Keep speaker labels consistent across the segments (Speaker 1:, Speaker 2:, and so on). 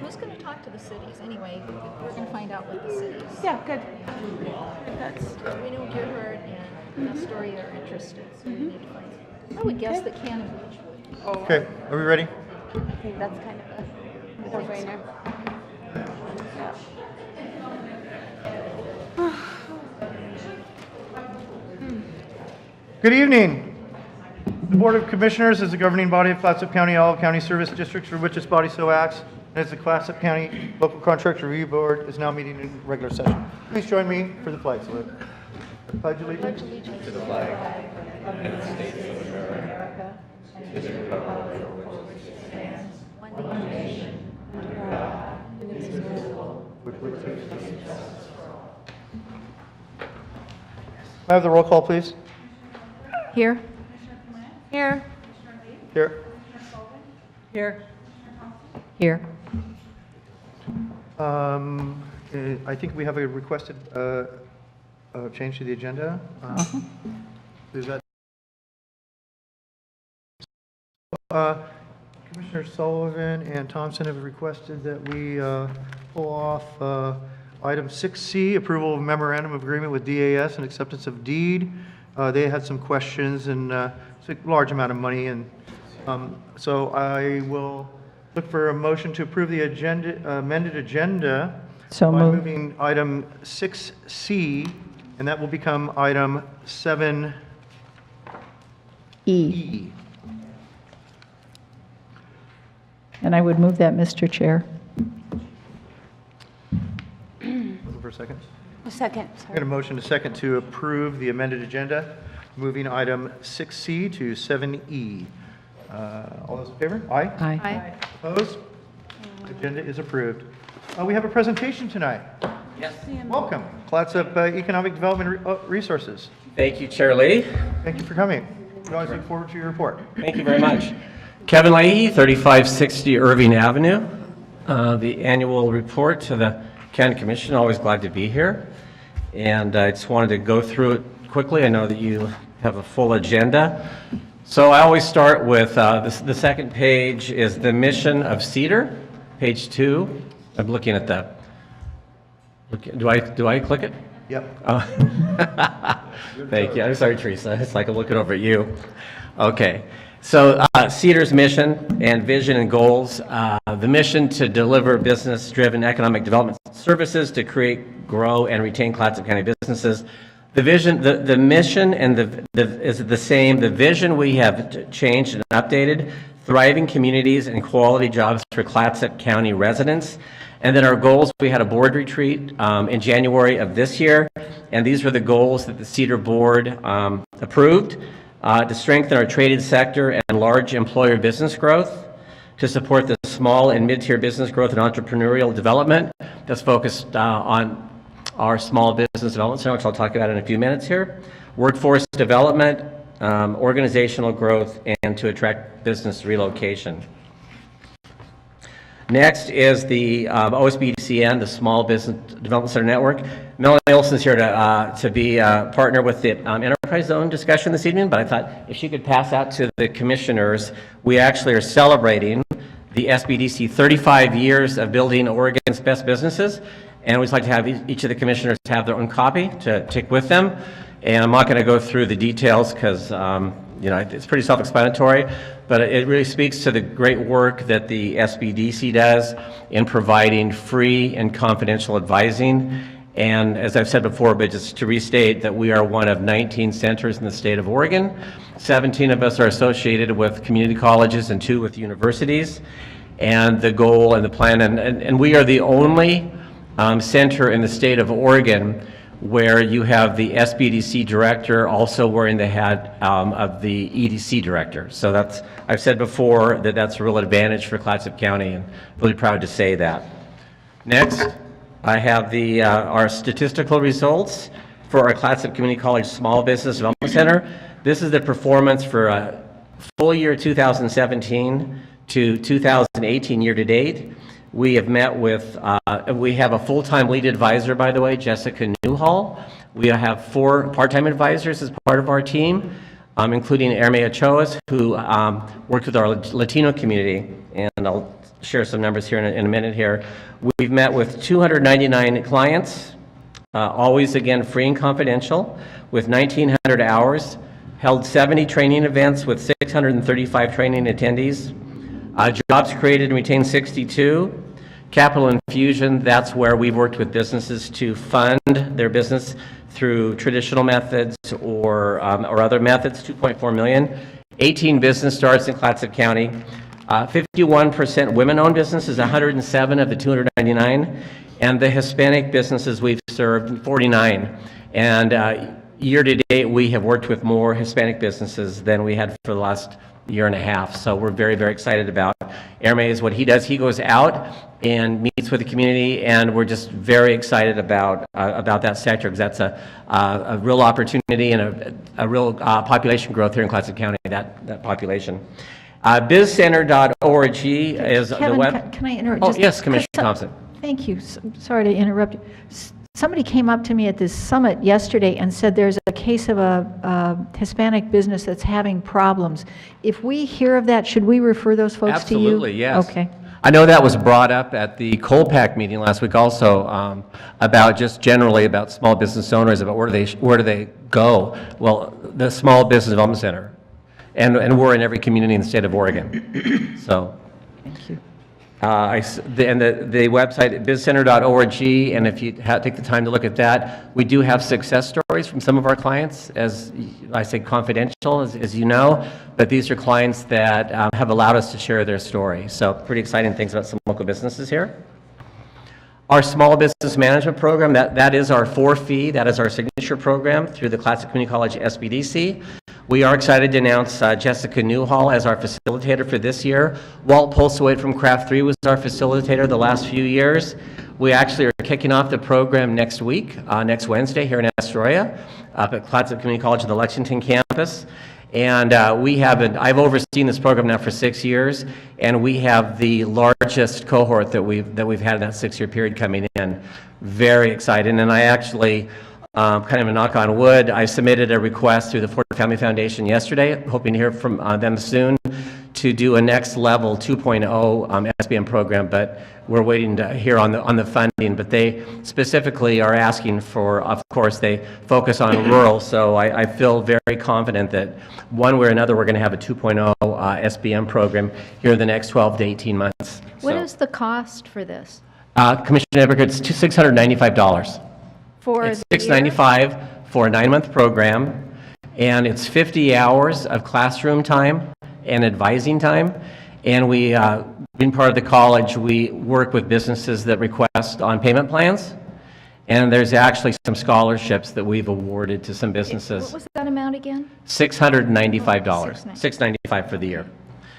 Speaker 1: Who's going to talk to the cities anyway? We're going to find out what the cities.
Speaker 2: Yeah, good.
Speaker 1: We know Gerhard and Astoria are interested, so we need to find. I would guess that Cannon Beach would.
Speaker 3: Okay, are we ready?
Speaker 2: I think that's kind of a no-brainer.
Speaker 3: Good evening. The Board of Commissioners is the governing body of Clatsop County, all county service districts for which this body so acts. And as the Clatsop County Local Contract Review Board is now meeting in regular session. Please join me for the flag salute. Pledge allegiance.
Speaker 4: To the flag of the United States of America, to the republic for which it stands, one nation, under God, indivisible, with liberty and justice.
Speaker 3: May I have the roll call, please?
Speaker 1: Here.
Speaker 2: Here.
Speaker 3: Here.
Speaker 2: Here.
Speaker 1: Here.
Speaker 3: I think we have a requested change to the agenda. Is that Commissioner Sullivan and Thompson have requested that we pull off item 6C, approval of memorandum of agreement with DAS and acceptance of deed. They had some questions, and it's a large amount of money, and so I will look for a motion to approve the agenda, amended agenda
Speaker 5: So
Speaker 3: by
Speaker 5: moved.
Speaker 3: moving item 6C, and that will become item 7E.
Speaker 5: And I would move that, Mr. Chair.
Speaker 3: Looking for a second.
Speaker 2: A second.
Speaker 3: I got a motion to second to approve the amended agenda, moving item 6C to 7E. All those in favor? Aye.
Speaker 5: Aye.
Speaker 3: Opposed? Agenda is approved. We have a presentation tonight.
Speaker 4: Yes.
Speaker 3: Welcome, Clatsop Economic Development Resources.
Speaker 4: Thank you, Chair Lady.
Speaker 3: Thank you for coming. We always look forward to your report.
Speaker 4: Thank you very much. Kevin Leahy, 3560 Irving Avenue. The annual report to the County Commission. Always glad to be here. And I just wanted to go through it quickly. I know that you have a full agenda. So I always start with the second page is the mission of CEDAR, page 2. I'm looking at that. Do I click it?
Speaker 3: Yep.
Speaker 4: Thank you. I'm sorry, Teresa. It's like I'm looking over at you. Okay. So CEDAR's mission and vision and goals. The mission to deliver business-driven economic development services to create, grow, and retain Clatsop County businesses. The vision, the mission and is the same. The vision we have changed and updated. Thriving communities and quality jobs for Clatsop County residents. And then our goals, we had a board retreat in January of this year, and these were the goals that the CEDAR board approved to strengthen our traded sector and large employer business growth, to support the small and mid-tier business growth and entrepreneurial development that's focused on our small business development center, which I'll talk about in a few minutes here, workforce development, organizational growth, and to attract business relocation. Next is the OSBDCN, the Small Business Development Center Network. Melanie Olson's here to be a partner with the Enterprise Zone discussion this evening, but I thought if she could pass out to the commissioners, we actually are celebrating the SBDC 35 years of building Oregon's best businesses, and we'd like to have each of the commissioners have their own copy to take with them. And I'm not going to go through the details because you know, it's pretty self-explanatory, but it really speaks to the great work that the SBDC does in providing free and confidential advising. And as I've said before, but just to restate that we are one of 19 centers in the state of Oregon. 17 of us are associated with community colleges and 2 with universities. And the goal and the plan, and we are the only center in the state of Oregon where you have the SBDC director also wearing the hat of the EDC director. So that's, I've said before that that's a real advantage for Clatsop County, and really proud to say that. Next, I have the our statistical results for our Clatsop Community College Small Business Development Center. This is the performance for full year 2017 to 2018 year to date. We have met with, we have a full-time lead advisor, by the way, Jessica Newhall. We have 4 part-time advisors as part of our team. including Erme Ochoas, who worked with our Latino community, and I'll share some numbers here in a minute here. We've met with 299 clients, always again free and confidential, with 1,900 hours, held 70 training events with 635 training attendees, jobs created and retained 62, capital infusion, that's where we've worked with businesses to fund their business through traditional methods or other methods, 2.4 million, 18 business starts in Clatsop County, 51% women-owned businesses, 107 of the 299, and the Hispanic businesses we've served, 49. And year to date, we have worked with more Hispanic businesses than we had for the last year and a half. So we're very, very excited about Erme is what he does. He goes out and meets with the community, and we're just very excited about that sector, because that's a real opportunity and a real population growth here in Clatsop County, that population. BizCenter.org is the
Speaker 1: Kevin,
Speaker 4: web.
Speaker 1: can I interrupt?
Speaker 4: Oh,
Speaker 1: just-
Speaker 4: yes, Commissioner Thompson.
Speaker 1: Thank you. Sorry to interrupt you. Somebody came up to me at this summit yesterday and said there's a case of a Hispanic business that's having problems. If we hear of that, should we refer those folks to you?
Speaker 4: Absolutely, yes.
Speaker 1: Okay.
Speaker 4: I know that was brought up at the Colpac meeting last week also, about just generally about small business owners, about where do they go? Well, the Small Business Development Center, and we're in every community in the state of Oregon. So,
Speaker 1: Thank you.
Speaker 4: the website bizcenter.org, and if you take the time to look at that, we do have success stories from some of our clients, as I say, confidential, as you know, but these are clients that have allowed us to share their story. So pretty exciting things about some local businesses here. Our small business management program, that is our for-fee, that is our signature program through the Clatsop Community College SBDC. We are excited to announce Jessica Newhall as our facilitator for this year. Walt Pulsaway from Craft 3 was our facilitator the last few years. We actually are kicking off the program next week, next Wednesday here in Astoria, up at Clatsop Community College at the Lexington campus. And I've overseen this program now for 6 years, and we have the largest cohort that we've had in that 6-year period coming in. Very excited, and I actually, kind of a knock on wood, I submitted a request through the Ford Family Foundation yesterday, hoping to hear from them soon, to do a next level 2.0 SBM program, but we're waiting to hear on the funding. But they specifically are asking for, of course, they focus on rural, so I feel very confident that one way or another we're going to have a 2.0 SBM program here in the next 12 to 18 months.
Speaker 1: What is the cost for this?
Speaker 4: Commissioner Everett, it's $695.
Speaker 1: For
Speaker 4: It's
Speaker 1: the year?
Speaker 4: $695 for a 9-month program, and it's 50 hours of classroom time and advising time. And we, being part of the college, we work with businesses that request on payment plans. And there's actually some scholarships that we've awarded to some
Speaker 1: What
Speaker 4: businesses.
Speaker 1: was that amount again?
Speaker 4: $695.
Speaker 1: $695.
Speaker 4: $695 for the year.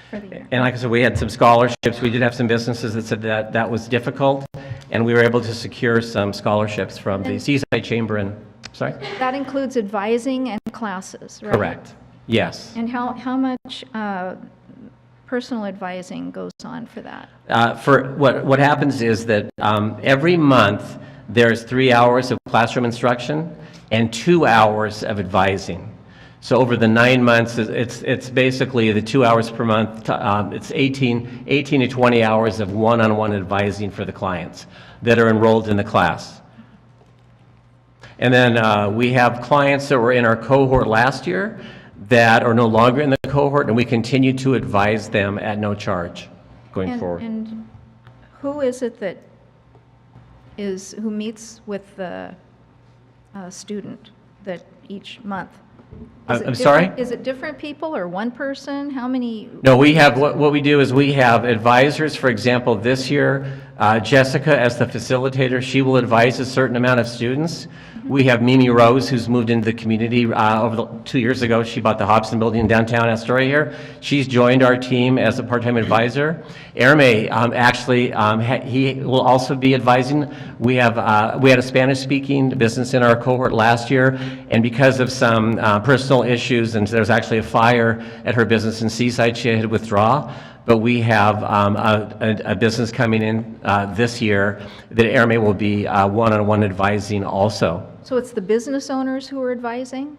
Speaker 1: For the year.
Speaker 4: And like I said, we had some scholarships. We did have some businesses that said that was difficult, and we were able to secure some scholarships from the Seaside Chamber and, sorry?
Speaker 1: That includes advising and classes, right?
Speaker 4: Correct. Yes.
Speaker 1: And how much personal advising goes on for that?
Speaker 4: For what happens is that every month there's 3 hours of classroom instruction and 2 hours of advising. So over the 9 months, it's basically the 2 hours per month. It's 18 to 20 hours of one-on-one advising for the clients that are enrolled in the class. And then we have clients that were in our cohort last year that are no longer in the cohort, and we continue to advise them at no charge going forward.
Speaker 1: And who is it that who meets with the student that each month? Is it
Speaker 4: I'm sorry?
Speaker 1: different- Is it different people or one person? How many?
Speaker 4: No, we have, what we do is we have advisors. For example, this year, Jessica, as the facilitator, she will advise a certain amount of students. We have Mimi Rose, who's moved into the community over 2 years ago. She bought the Hobson Building in downtown Astoria here. She's joined our team as a part-time advisor. Erme, actually, he will also be advising. We had a Spanish-speaking business in our cohort last year, and because of some personal issues, and there was actually a fire at her business in Seaside, she had to withdraw. But we have a business coming in this year that Erme will be one-on-one advising also.
Speaker 1: So it's the business owners who are advising?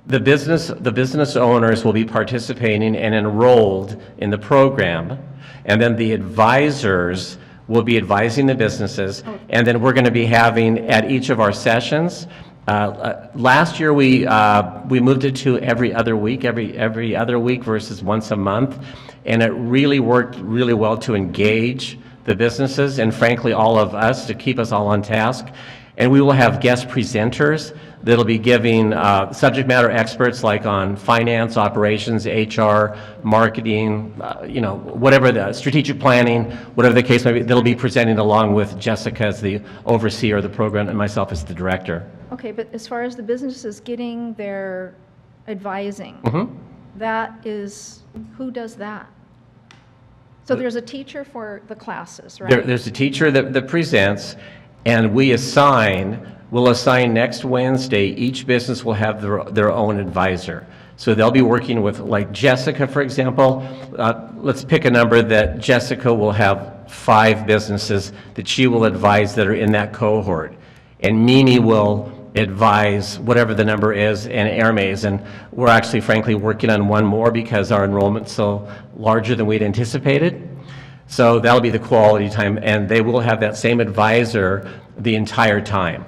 Speaker 4: the business owners will be participating and enrolled in the program, and then the advisors will be advising the businesses, and then we're going to be having at each of our sessions. Last year we moved it to every other week versus once a month, and it really worked really well to engage the businesses and frankly all of us, to keep us all on task. And we will have guest presenters that'll be giving subject matter experts like on finance, operations, HR, marketing, whatever the strategic planning, whatever the case may be, they'll be presenting along with Jessica as the overseer of the program and myself as the director.
Speaker 6: Okay, but as far as the businesses getting their advising, that is, who does that? So there's a teacher for the classes, right?
Speaker 4: There's a teacher that presents, and we'll assign next Wednesday, each business will have their own advisor. So they'll be working with, like Jessica, for example, let's pick a number that Jessica will have 5 businesses that she will advise that are in that cohort. And Mimi will advise whatever the number is, and Hermes, and we're actually frankly working on one more because our enrollment's so larger than we'd anticipated. So that'll be the quality time, and they will have that same advisor the entire time.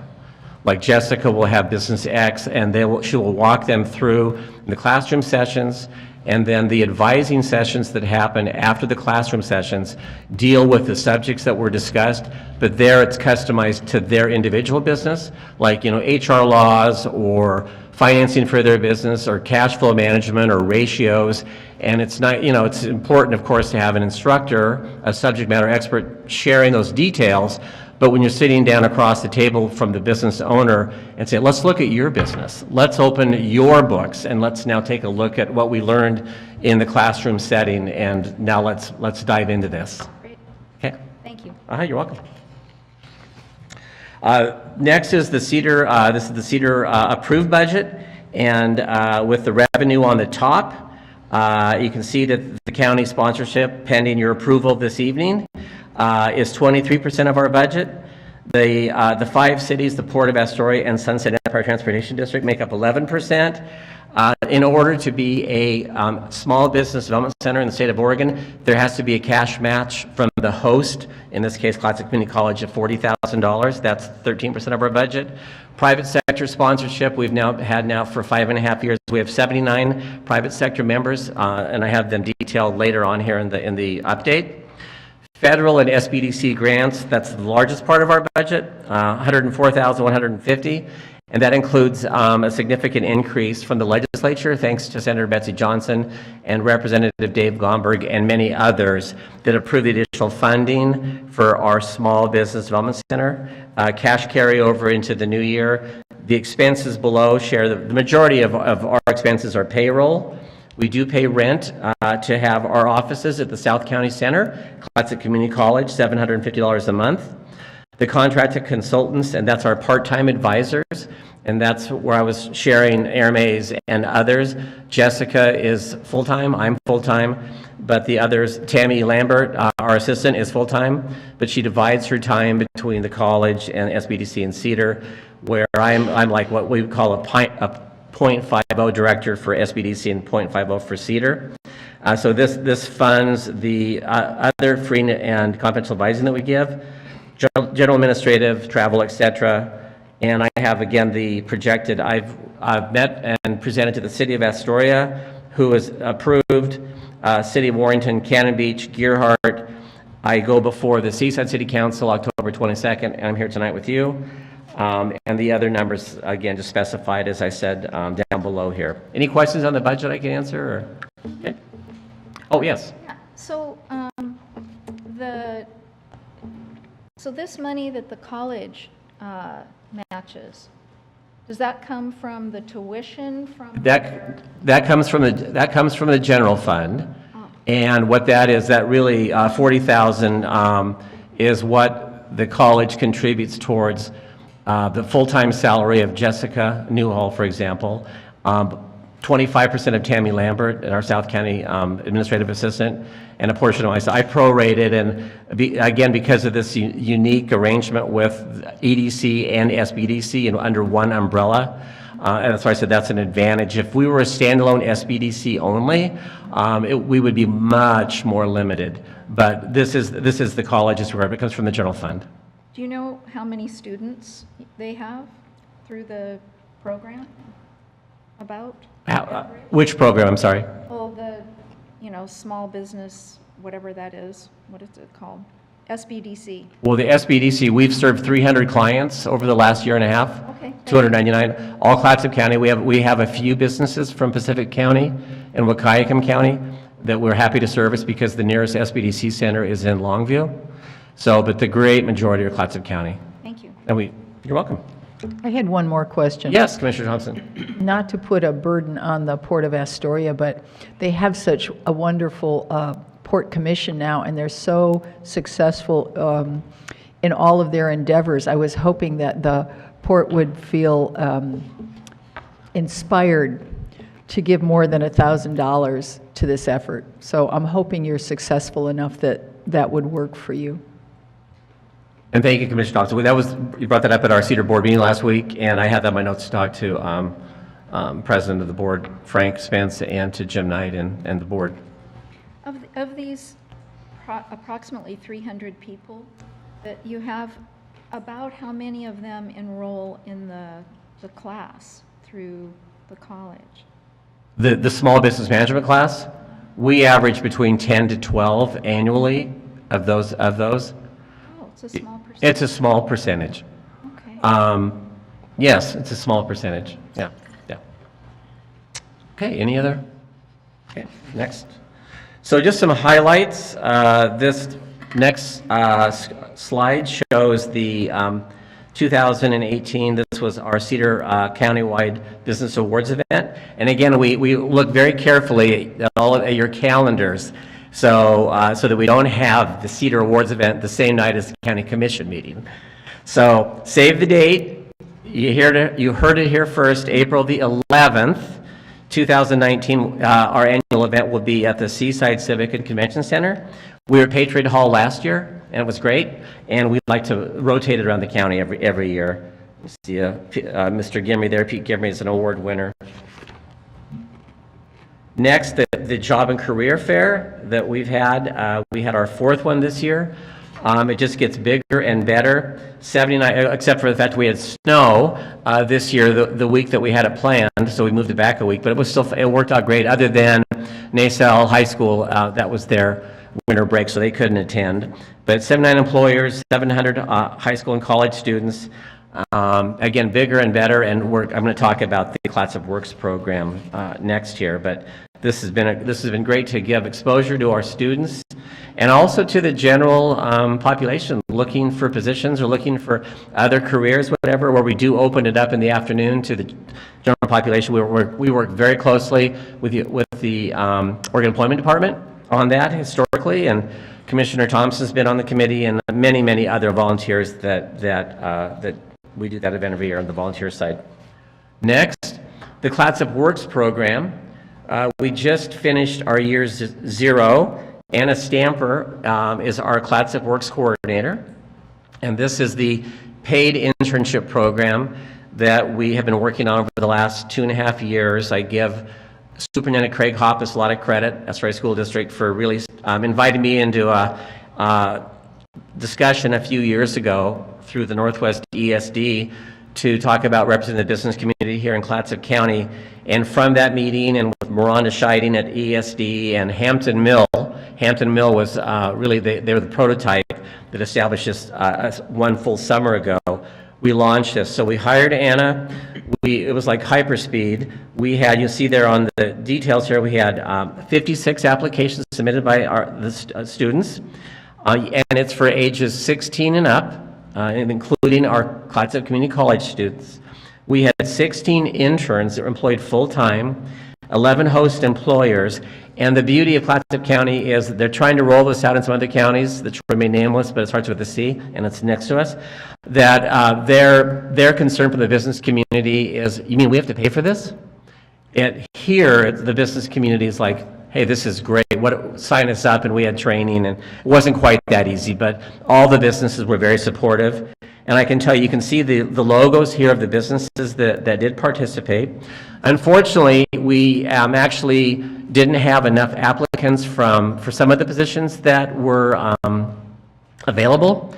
Speaker 4: Like Jessica will have Business X, and she will walk them through the classroom sessions, and then the advising sessions that happen after the classroom sessions deal with the subjects that were discussed, but there it's customized to their individual business, like HR laws or financing for their business or cash flow management or ratios. And it's not, it's important, of course, to have an instructor, a subject matter expert, sharing those details. But when you're sitting down across the table from the business owner and say, let's look at your business, let's open your books, and let's now take a look at what we learned in the classroom setting, and now let's dive into this.
Speaker 6: Great,
Speaker 4: Okay.
Speaker 6: thank you.
Speaker 4: You're welcome. Next is the Cedar, this is the Cedar approved budget, and with the revenue on the top, you can see that the county sponsorship, pending your approval this evening, is 23% of our budget. The 5 cities, the Port of Astoria and Sunset Empire Transportation District, make up 11%. In order to be a small business development center in the state of Oregon, there has to be a cash match from the host, in this case Classic Community College, of $40,000. That's 13% of our budget. Private sector sponsorship, we've had for 5.5 years. We have 79 private sector members, and I have them detailed later on here in the update. Federal and SBDC grants, that's the largest part of our budget, $104,150, and that includes a significant increase from the legislature, thanks to Senator Betsy Johnson and Representative Dave Gomberg and many others that approved the additional funding for our Small Business Development Center. Cash carryover into the new year. The expenses below share the majority of our expenses are payroll. We do pay rent to have our offices at the South County Center, Classic Community College, $750 a month. The contracted consultants, and that's our part-time advisors, and that's where I was sharing Hermes and others. Jessica is full-time, I'm full-time, but the others, Tammy Lambert, our assistant, is full-time, but she divides her time between the college and SBDC and Cedar, where I'm like what we would call a 0.50 director for SBDC and 0.50 for Cedar. So this funds the other free and confidential advising that we give, general administrative, travel, etc. And I have again the projected. I've met and presented to the City of Astoria, who has approved. City of Warrington, Cannon Beach, Gearhart. I go before the Seaside City Council October 22nd, and I'm here tonight with you. And the other numbers, again, just specified, as I said, down below here. Any questions on the budget I can answer? Or? Okay. Oh, yes.
Speaker 6: Yeah, so so this money that the college matches, does that come from the tuition from?
Speaker 4: That comes from the general fund, and what that is, that really $40,000 is what the college contributes towards the full-time salary of Jessica Newhall, for example. 25% of Tammy Lambert, our South County administrative assistant, and a portion of myself. I prorated, and again, because of this unique arrangement with EDC and SBDC and under one umbrella, And that's why I said that's an advantage. If we were a standalone SBDC only, we would be much more limited. But this is the college's where it comes from the general fund.
Speaker 6: Do you know how many students they have through the program? About?
Speaker 4: Which program, I'm sorry?
Speaker 6: Well, the, small business, whatever that is, what is it called? SBDC.
Speaker 4: Well, the SBDC, we've served 300 clients over the last year and a half.
Speaker 6: Okay.
Speaker 4: 299, all Clatsop County. We have a few businesses from Pacific County and Wahkiakum County that we're happy to service because the nearest SBDC center is in Longview. So, but the great majority are Clatsop County.
Speaker 6: Thank you.
Speaker 4: And you're welcome.
Speaker 5: I had one more question.
Speaker 4: Yes, Commissioner Thompson.
Speaker 5: Not to put a burden on the Port of Astoria, but they have such a wonderful port commission now, and they're so successful in all of their endeavors. I was hoping that the port would feel inspired to give more than $1,000 to this effort. So I'm hoping you're successful enough that that would work for you.
Speaker 4: And thank you, Commissioner Thompson. You brought that up at our Cedar Board meeting last week, and I had that in my notes to talk to President of the Board, Frank Spence, and to Jim Knight and the Board.
Speaker 6: Of these approximately 300 people that you have, about how many of them enroll in the class through the college?
Speaker 4: The small business management class, we average between 10 to 12 annually of those.
Speaker 6: Oh, it's a small percentage.
Speaker 4: It's a small percentage.
Speaker 6: Okay.
Speaker 4: Yes, it's a small percentage. Yeah. Okay, any other? Okay, next. So just some highlights. This next slide shows the 2018, this was our Cedar Countywide Business Awards event. And again, we look very carefully at your calendars so that we don't have the Cedar Awards event the same night as the County Commission meeting. So save the date. You heard it here first, April the 11th. 2019, our annual event will be at the Seaside Civic and Convention Center. We were at Patriot Hall last year, and it was great, and we'd like to rotate it around the county every year. You see Mr. Gimry there. Pete Gimry is an award winner. Next, the Job and Career Fair that we've had. We had our 4th one this year. It just gets bigger and better. 79, except for the fact we had snow this year, the week that we had it planned, so we moved it back a week. But it worked out great. Other than Nasal High School, that was their winter break, so they couldn't attend. But 79 employers, 700 high school and college students. Again, bigger and better. And I'm going to talk about the Clatsop Works program next year. But this has been great to give exposure to our students and also to the general population looking for positions or looking for other careers, whatever, where we do open it up in the afternoon to the general population. We work very closely with the Oregon Employment Department on that historically, and Commissioner Thompson's been on the committee, and many other volunteers that we do that event every year on the volunteer side. Next, the Clatsop Works program. We just finished our year 0. Anna Stamper is our Clatsop Works coordinator, and this is the paid internship program that we have been working on over the last 2.5 years. I give Superintendent Craig Hoppus a lot of credit, Astoria School District, for really inviting me into a discussion a few years ago through the Northwest ESD to talk about representing the business community here in Clatsop County. And from that meeting, and with Miranda Scheiding at ESD and Hampton Mill was really, they were the prototype that established this one full summer ago. We launched this. So we hired Anna. It was like hyperspeed. We had, you'll see there on the details here, we had 56 applications submitted by the students. And it's for ages 16 and up, and including our Clatsop Community College students. We had 16 interns that were employed full-time, 11 host employers, and the beauty of Clatsop County is that they're trying to roll this out in some other counties that remain nameless, but it starts with a C, and it's next to us, that their concern for the business community is, you mean we have to pay for this? And here, the business community is like, hey, this is great, sign us up, and we had training, and it wasn't quite that easy, but all the businesses were very supportive. And I can tell you, you can see the logos here of the businesses that did participate. Unfortunately, we actually didn't have enough applicants for some of the positions that were available.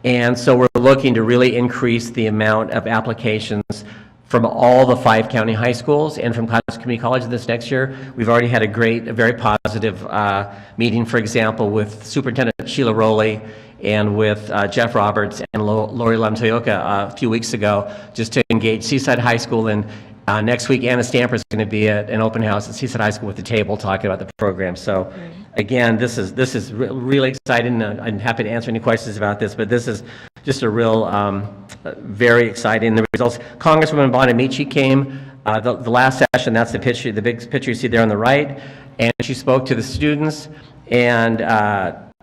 Speaker 4: And so we're looking to really increase the amount of applications from all the 5 county high schools and from Clatsop Community College this next year. We've already had a very positive meeting, for example, with Superintendent Sheila Rowley and with Jeff Roberts and Lori Lamtoyoka a few weeks ago, just to engage Seaside High School. And next week, Anna Stamper is going to be at an open house at Seaside High School with the table talking about the program. So again, this is really exciting. I'm happy to answer any questions about this, but this is just a real, very exciting. The results, Congresswoman Bonamici came the last session. That's the picture, the big picture you see there on the right. And she spoke to the students and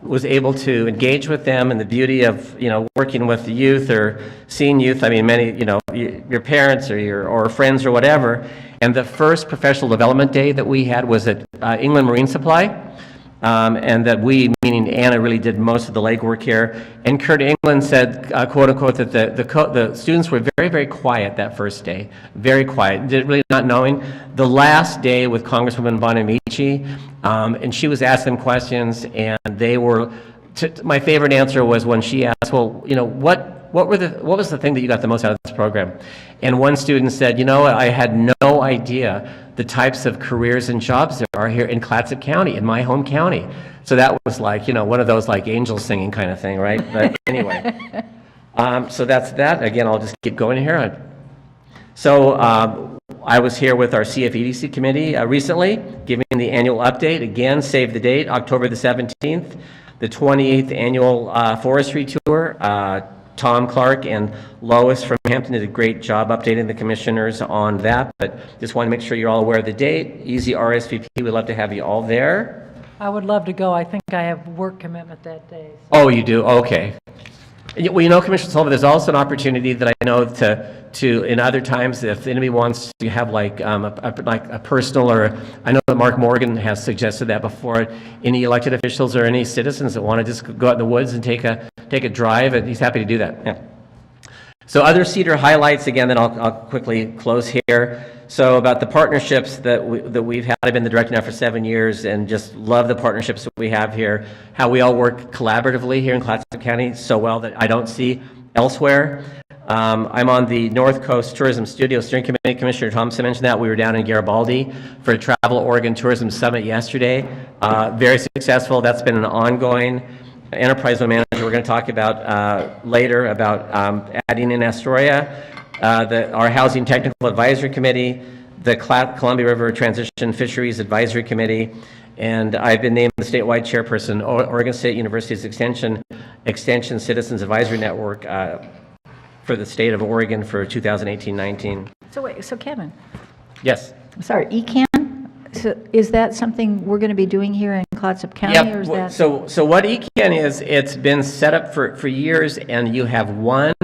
Speaker 4: was able to engage with them, and the beauty of, working with the youth or seeing youth. I mean, many, your parents or friends or whatever. And the first professional development day that we had was at England Marine Supply. And that we, meaning Anna, really did most of the legwork here. And Kurt England said, quote unquote, that the students were very, very quiet that first day. Very quiet, really not knowing. The last day with Congresswoman Bonamici, and she was asking them questions, and they were, my favorite answer was when she asked, well, what was the thing that you got the most out of this program? And one student said, I had no idea the types of careers and jobs there are here in Clatsop County, in my home county. So that was like, one of those like angels singing kind of thing, right? But anyway, so that's that. Again, I'll just keep going here. So I was here with our CFEDC committee recently, giving the annual update. Again, save the date, October the 17th, the 28th annual forestry tour. Tom Clark and Lois from Hampton did a great job updating the commissioners on that, but just want to make sure you're all aware of the date. Easy RSVP, we'd love to have you all there.
Speaker 7: I would love to go. I think I have work commitment that day. So.
Speaker 4: Oh, you do? Okay. Well, Commissioner Sullivan, there's also an opportunity that I know to in other times, if anybody wants to have like a personal, or I know that Mark Morgan has suggested that before, any elected officials or any citizens that want to just go out in the woods and take a drive, and he's happy to do that. Yeah. So other Cedar highlights, again, then I'll quickly close here. So about the partnerships that we've had, I've been the director now for 7 years, and just love the partnerships that we have here, how we all work collaboratively here in Clatsop County so well that I don't see elsewhere. I'm on the North Coast Tourism Studio Steering Committee. Commissioner Thompson mentioned that. We were down in Garibaldi for a Travel Oregon Tourism Summit yesterday. Very successful. That's been an ongoing. Enterprise Manager, we're going to talk about later about adding in Astoria. Our Housing Technical Advisory Committee, the Columbia River Transition Fisheries Advisory Committee, and I've been named the statewide chairperson, Oregon State University's Extension Citizens Advisory Network for the state of Oregon for 2018-19.
Speaker 1: So Kevin,
Speaker 4: Yes.
Speaker 1: I'm sorry, ECAN? So is that something we're going to be doing here in Clatsop County, or is
Speaker 4: Yep.
Speaker 1: that?
Speaker 4: So what ECAN is, it's been set up for years, and you have one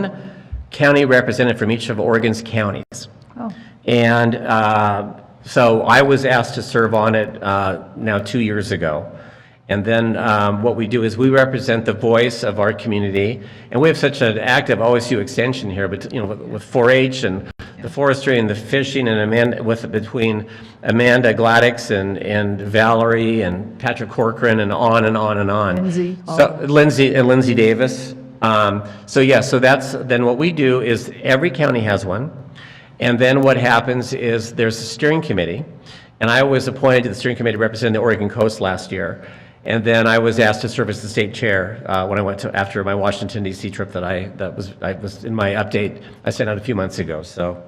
Speaker 4: county representative from each of Oregon's counties.
Speaker 1: Oh.
Speaker 4: And so I was asked to serve on it now 2 years ago. And then what we do is we represent the voice of our community, and we have such an active OSU extension here, but with 4-H and the forestry and the fishing, and between Amanda Gladix and Valerie and Patrick Corcoran and on and on and on. Lindsay Davis. So that's then what we do is every county has one, and then what happens is there's a steering committee, and I was appointed to the steering committee representing the Oregon coast last year. And then I was asked to serve as the state chair when I went after my Washington D.C. trip that was in my update I sent out a few months ago. So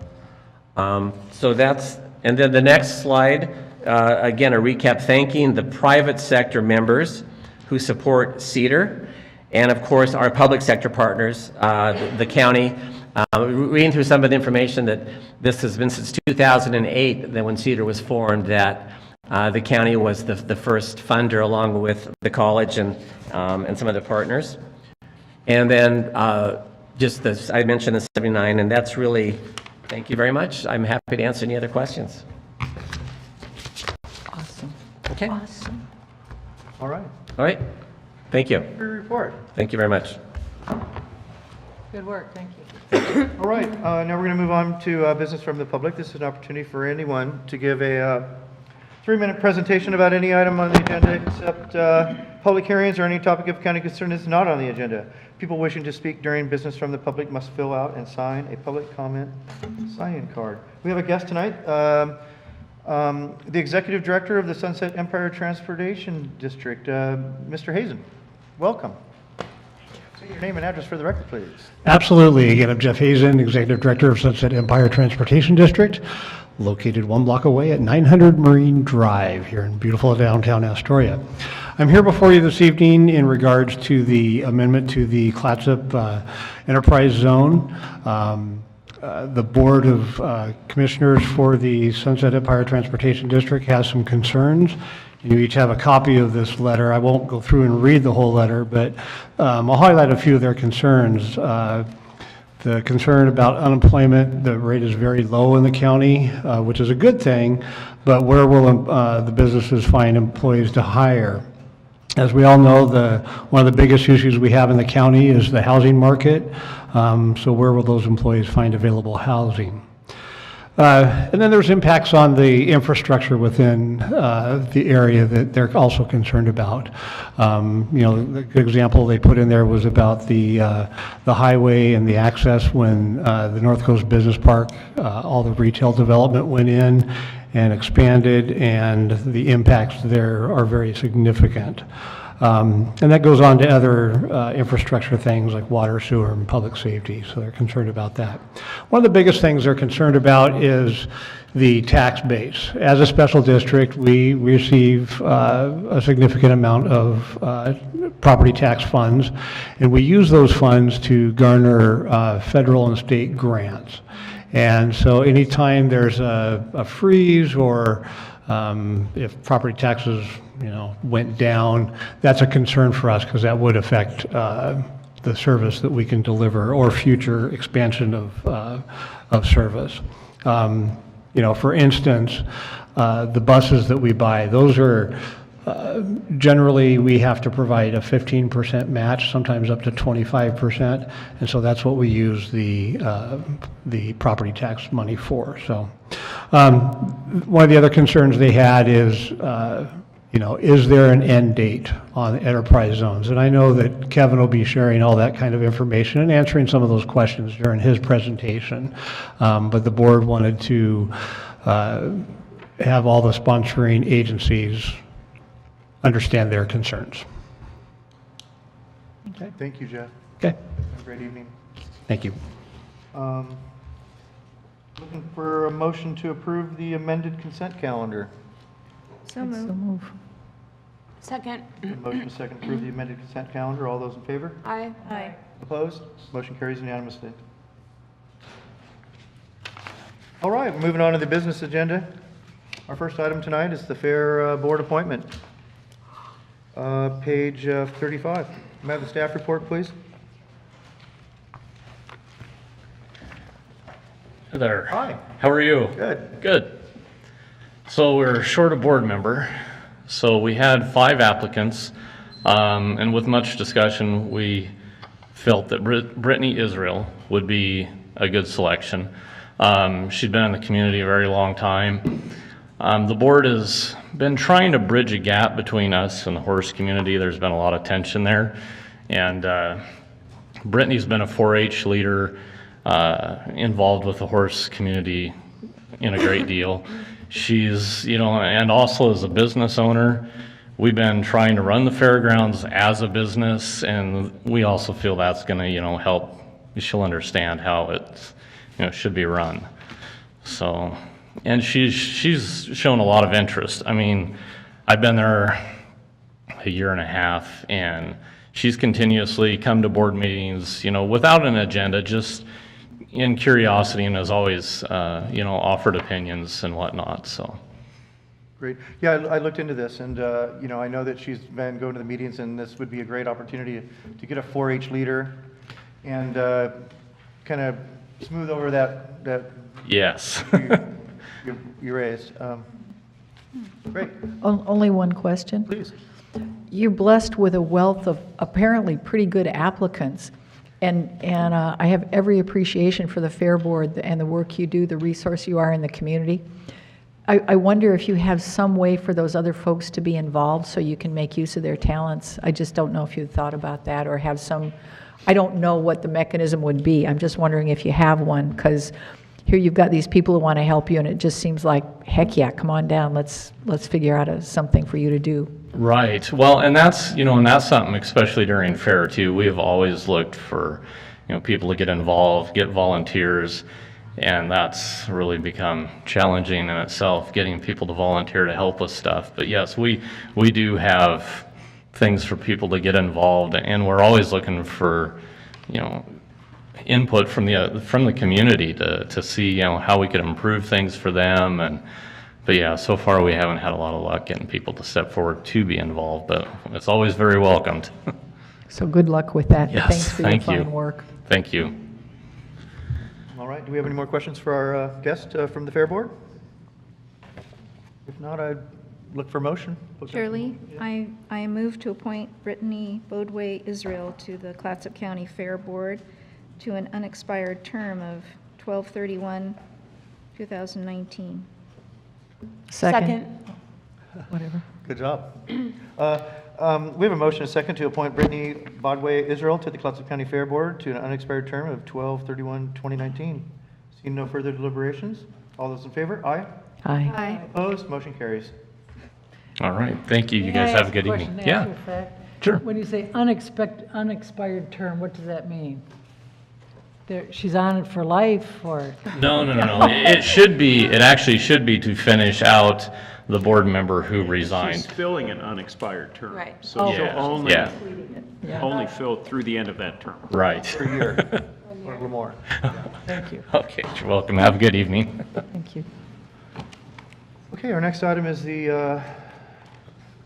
Speaker 4: that's, and then the next slide, again, a recap thanking the private sector members who support CEDAR, and of course our public sector partners, the county. Reading through some of the information that this has been since 2008, that when CEDAR was formed, that the county was the first funder, along with the college and some other partners. And then just this, I mentioned the 79, and that's really, thank you very much. I'm happy to answer any other questions.
Speaker 1: Awesome.
Speaker 4: Okay.
Speaker 1: Awesome.
Speaker 3: All right.
Speaker 4: All right. Thank you.
Speaker 3: Your report.
Speaker 4: Thank you very much.
Speaker 7: Good work, thank you.
Speaker 3: All right, now we're going to move on to business from the public. This is an opportunity for anyone to give a 3-minute presentation about any item on the agenda except public hearings or any topic of county concern that's not on the agenda. People wishing to speak during business from the public must fill out and sign a public comment sign-in card. We have a guest tonight, the Executive Director of the Sunset Empire Transportation District, Mr. Hazen. Welcome. Say your name and address for the record, please.
Speaker 8: Absolutely. Again, I'm Jeff Hazen, Executive Director of Sunset Empire Transportation District, located 1 block away at 900 Marine Drive here in beautiful downtown Astoria. I'm here before you this evening in regards to the amendment to the Clatsop Enterprise Zone. The Board of Commissioners for the Sunset Empire Transportation District has some concerns. You each have a copy of this letter. I won't go through and read the whole letter, but I'll highlight a few of their concerns. The concern about unemployment, the rate is very low in the county, which is a good thing, but where will the businesses find employees to hire? As we all know, one of the biggest issues we have in the county is the housing market. So where will those employees find available housing? And then there's impacts on the infrastructure within the area that they're also concerned about. The good example they put in there was about the highway and the access when the North Coast Business Park, all the retail development went in and expanded, and the impacts there are very significant. And that goes on to other infrastructure things like water, sewer, and public safety, so they're concerned about that. One of the biggest things they're concerned about is the tax base. As a special district, we receive a significant amount of property tax funds, and we use those funds to garner federal and state grants. And so anytime there's a freeze or if property taxes, went down, that's a concern for us because that would affect the service that we can deliver or future expansion of service. For instance, the buses that we buy, those are generally we have to provide a 15% match, sometimes up to 25%, and so that's what we use the property tax money for. So one of the other concerns they had is is there an end date on enterprise zones? And I know that Kevin will be sharing all that kind of information and answering some of those questions during his presentation. But the board wanted to have all the sponsoring agencies understand their concerns.
Speaker 3: Okay, thank you, Jeff.
Speaker 8: Okay,
Speaker 3: Have a great evening.
Speaker 8: thank you.
Speaker 3: Looking for a motion to approve the amended consent calendar.
Speaker 6: So moved.
Speaker 2: Second.
Speaker 3: Motion is second to approve the amended consent calendar. All those in favor?
Speaker 2: Aye.
Speaker 6: Aye.
Speaker 3: Opposed? Motion carries unanimously. All right, we're moving on to the business agenda. Our first item tonight is the Fair Board appointment. Page 35. May I have the staff report, please?
Speaker 9: Hey there.
Speaker 3: Hi.
Speaker 9: How are you?
Speaker 3: Good.
Speaker 9: Good. So we're short a board member. So we had 5 applicants, and with much discussion, we felt that Brittany Israel would be a good selection. She'd been in the community a very long time. The board has been trying to bridge a gap between us and the horse community. There's been a lot of tension there, and Brittany's been a 4-H leader, involved with the horse community in a great deal. She's, and also as a business owner, we've been trying to run the fairgrounds as a business, and we also feel that's going to, help. She'll understand how it's, should be run. So, and she's shown a lot of interest. I mean, I've been there a year and a half, and she's continuously come to board meetings, without an agenda, just in curiosity, and has always, offered opinions and whatnot, so.
Speaker 3: Great. Yeah, I looked into this, and, I know that she's been going to the meetings, and this would be a great opportunity to get a 4-H leader and kind of smooth over that
Speaker 9: Yes.
Speaker 3: you raised. Great.
Speaker 5: Only one question.
Speaker 3: Please.
Speaker 5: You're blessed with a wealth of apparently pretty good applicants. And I have every appreciation for the Fair Board and the work you do, the resource you are in the community. I wonder if you have some way for those other folks to be involved so you can make use of their talents. I just don't know if you've thought about that or have some, I don't know what the mechanism would be. I'm just wondering if you have one, because here you've got these people who want to help you, and it just seems like, heck yeah, come on down, let's figure out something for you to do.
Speaker 9: Right. Well, and that's, and that's something, especially during fair too. We have always looked for, people to get involved, get volunteers, and that's really become challenging in itself, getting people to volunteer to help with stuff. But yes, we do have things for people to get involved, and we're always looking for, input from the community to see, how we could improve things for them. But yeah, so far we haven't had a lot of luck getting people to step forward to be involved, but it's always very welcomed.
Speaker 5: So good luck with that.
Speaker 9: Yes,
Speaker 5: Thanks for your
Speaker 9: thank you.
Speaker 5: fine work.
Speaker 9: Thank you.
Speaker 3: All right, do we have any more questions for our guest from the Fair Board? If not, I'd look for a motion.
Speaker 6: Shirley, I move to appoint Brittany Bodway Israel to the Clatsop County Fair Board to an unexpired term of 12/31/2019.
Speaker 5: Second. Whatever.
Speaker 3: Good job. We have a motion, a second, to appoint Brittany Bodway Israel to the Clatsop County Fair Board to an unexpired term of 12/31/2019. Seeing no further deliberations, all those in favor? Aye.
Speaker 5: Aye.
Speaker 6: Aye.
Speaker 3: Opposed? Motion carries.
Speaker 9: All right, thank you. You
Speaker 7: May I
Speaker 9: guys have a
Speaker 7: ask
Speaker 9: good
Speaker 7: question
Speaker 9: evening.
Speaker 7: after
Speaker 9: Yeah,
Speaker 7: the fact?
Speaker 9: sure.
Speaker 7: When you say unexpired term, what does that mean? She's on it for life, or?
Speaker 9: No. It actually should be to finish out the board member who
Speaker 10: She's
Speaker 9: resigned.
Speaker 10: filling an unexpired term.
Speaker 2: Right.
Speaker 10: So she'll
Speaker 9: Yeah,
Speaker 10: only fill through the end of that term.
Speaker 9: right.
Speaker 3: Per year, or a little more.
Speaker 5: Thank you.
Speaker 9: Okay, you're welcome. Have a good evening.
Speaker 5: Thank you.
Speaker 3: Okay, our next item is the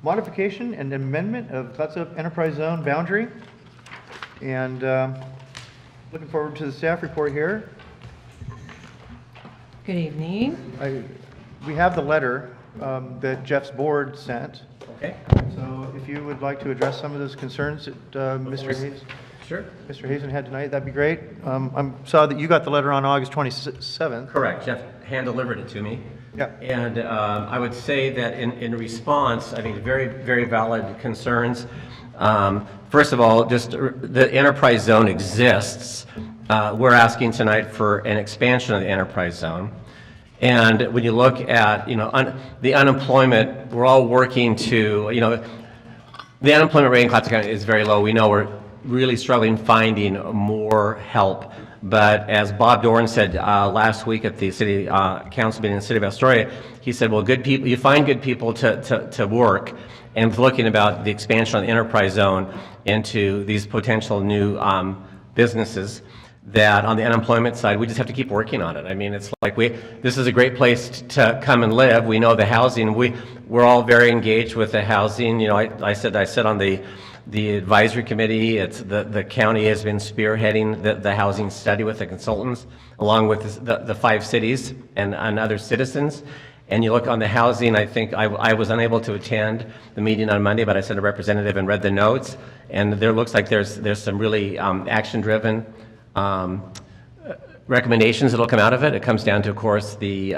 Speaker 3: modification and amendment of Clatsop Enterprise Zone boundary. And looking forward to the staff report here.
Speaker 11: Good evening.
Speaker 3: We have the letter that Jeff's board sent.
Speaker 4: Okay,
Speaker 3: So if you would like to address some of those concerns that
Speaker 4: sure.
Speaker 3: Mr. Hazen had tonight, that'd be great. I saw that you got the letter on August 27th.
Speaker 4: Correct. Jeff hand-delivered it to me.
Speaker 3: Yeah.
Speaker 4: And I would say that in response, I think very, very valid concerns. First of all, just the enterprise zone exists. We're asking tonight for an expansion of the enterprise zone. And when you look at, the unemployment, we're all working to, the unemployment rate in Clatsop County is very low. We know we're really struggling finding more help. But as Bob Doran said last week at the city council meeting in the city of Astoria, he said, well, good people, you find good people to work. And looking about the expansion of the enterprise zone into these potential new businesses, that on the unemployment side, we just have to keep working on it. I mean, it's like this is a great place to come and live. We know the housing. We're all very engaged with the housing. I said on the advisory committee, it's the county has been spearheading the housing study with the consultants, along with the 5 cities and other citizens. And you look on the housing, I think I was unable to attend the meeting on Monday, but I sent a representative and read the notes. And there looks like there's some really action-driven recommendations that'll come out of it. It comes down to, of course, the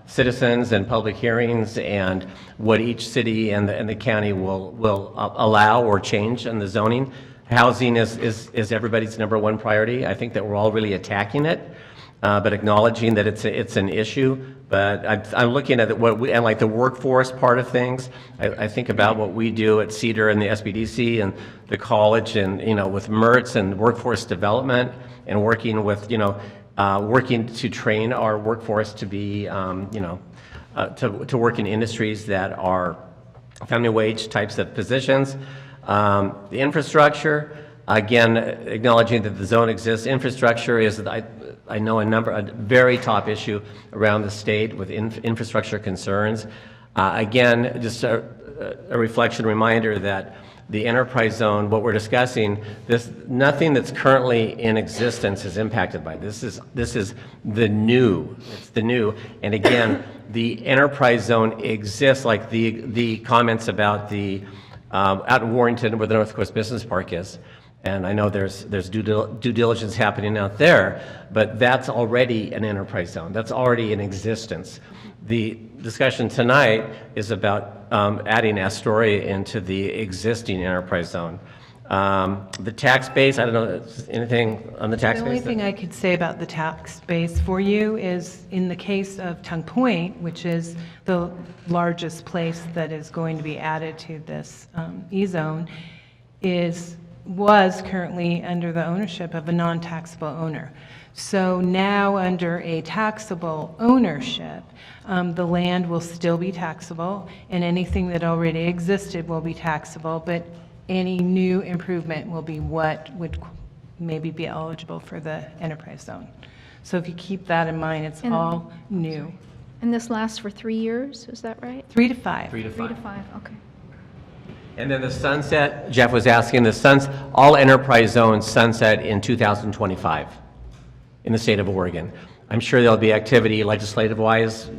Speaker 4: citizens and public hearings and what each city and the county will allow or change in the zoning. Housing is everybody's #1 priority. I think that we're all really attacking it, but acknowledging that it's an issue. But I'm looking at and like the workforce part of things. I think about what we do at Cedar and the SBDC and the college, and with MERTS and workforce development, and working with working to train our workforce to be to work in industries that are family wage types of positions. The infrastructure, again, acknowledging that the zone exists. Infrastructure is, I know, a very top issue around the state with infrastructure concerns. Again, just a reflection, reminder that the enterprise zone, what we're discussing, nothing that's currently in existence is impacted by this. This is the new. It's the new. And again, the enterprise zone exists, like the comments about the out in Warrington, where the North Coast Business Park is. And I know there's due diligence happening out there, but that's already an enterprise zone. That's already in existence. The discussion tonight is about adding Astoria into the existing enterprise zone. The tax base, I don't know, anything on the tax
Speaker 11: The
Speaker 4: base?
Speaker 11: only thing I could say about the tax base for you is in the case of Tongue Point, which is the largest place that is going to be added to this E-zone, was currently under the ownership of a non-taxable owner. So now under a taxable ownership, the land will still be taxable and anything that already existed will be taxable, but any new improvement will be what would maybe be eligible for the enterprise zone. So if you keep that in mind, it's all new.
Speaker 6: And this lasts for 3 years, is that right?
Speaker 11: 3 to 5.
Speaker 4: 3 to 5.
Speaker 6: 3 to 5, okay.
Speaker 4: And then the sunset, Jeff was asking, all enterprise zones sunset in 2025 in the state of Oregon. I'm sure there'll be activity legislative-wise,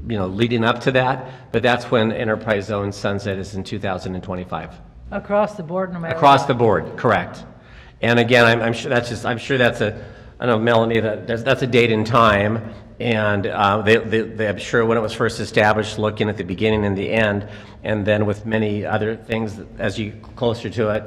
Speaker 4: leading up to that, but that's when enterprise zone sunset is in 2025.
Speaker 7: Across the board, no matter
Speaker 4: Across
Speaker 7: what?
Speaker 4: the board, correct. And again, I'm sure that's I don't know, Melanie, that's a date and time, and I'm sure when it was first established, looking at the beginning and the end, and then with many other things as you closer to it,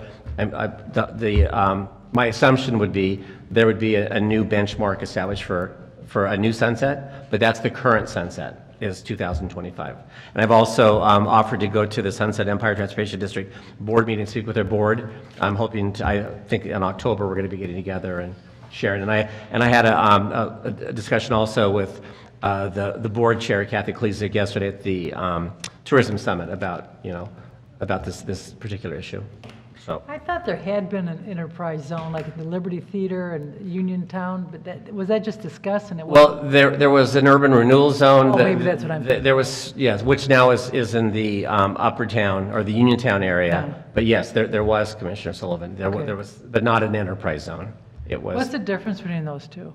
Speaker 4: my assumption would be there would be a new benchmark established for a new sunset, but that's the current sunset, is 2025. And I've also offered to go to the Sunset Empire Transportation District board meeting, speak with their board. I'm hoping I think in October we're going to be getting together and sharing. And I had a discussion also with the board chair, Kathy Klesick, yesterday at the Tourism Summit about this particular issue. So
Speaker 7: I thought there had been an enterprise zone, like at the Liberty Theater and Uniontown, but was that just discussed and it wasn't?
Speaker 4: well, there was an urban renewal zone.
Speaker 7: Oh, maybe that's what I'm thinking.
Speaker 4: There was, yes, which now is in the Upper Town or the Uniontown area.
Speaker 7: Yeah.
Speaker 4: But yes, there was, Commissioner Sullivan. There
Speaker 7: Okay.
Speaker 4: was, but not an enterprise zone. It was.
Speaker 7: What's the difference between those two?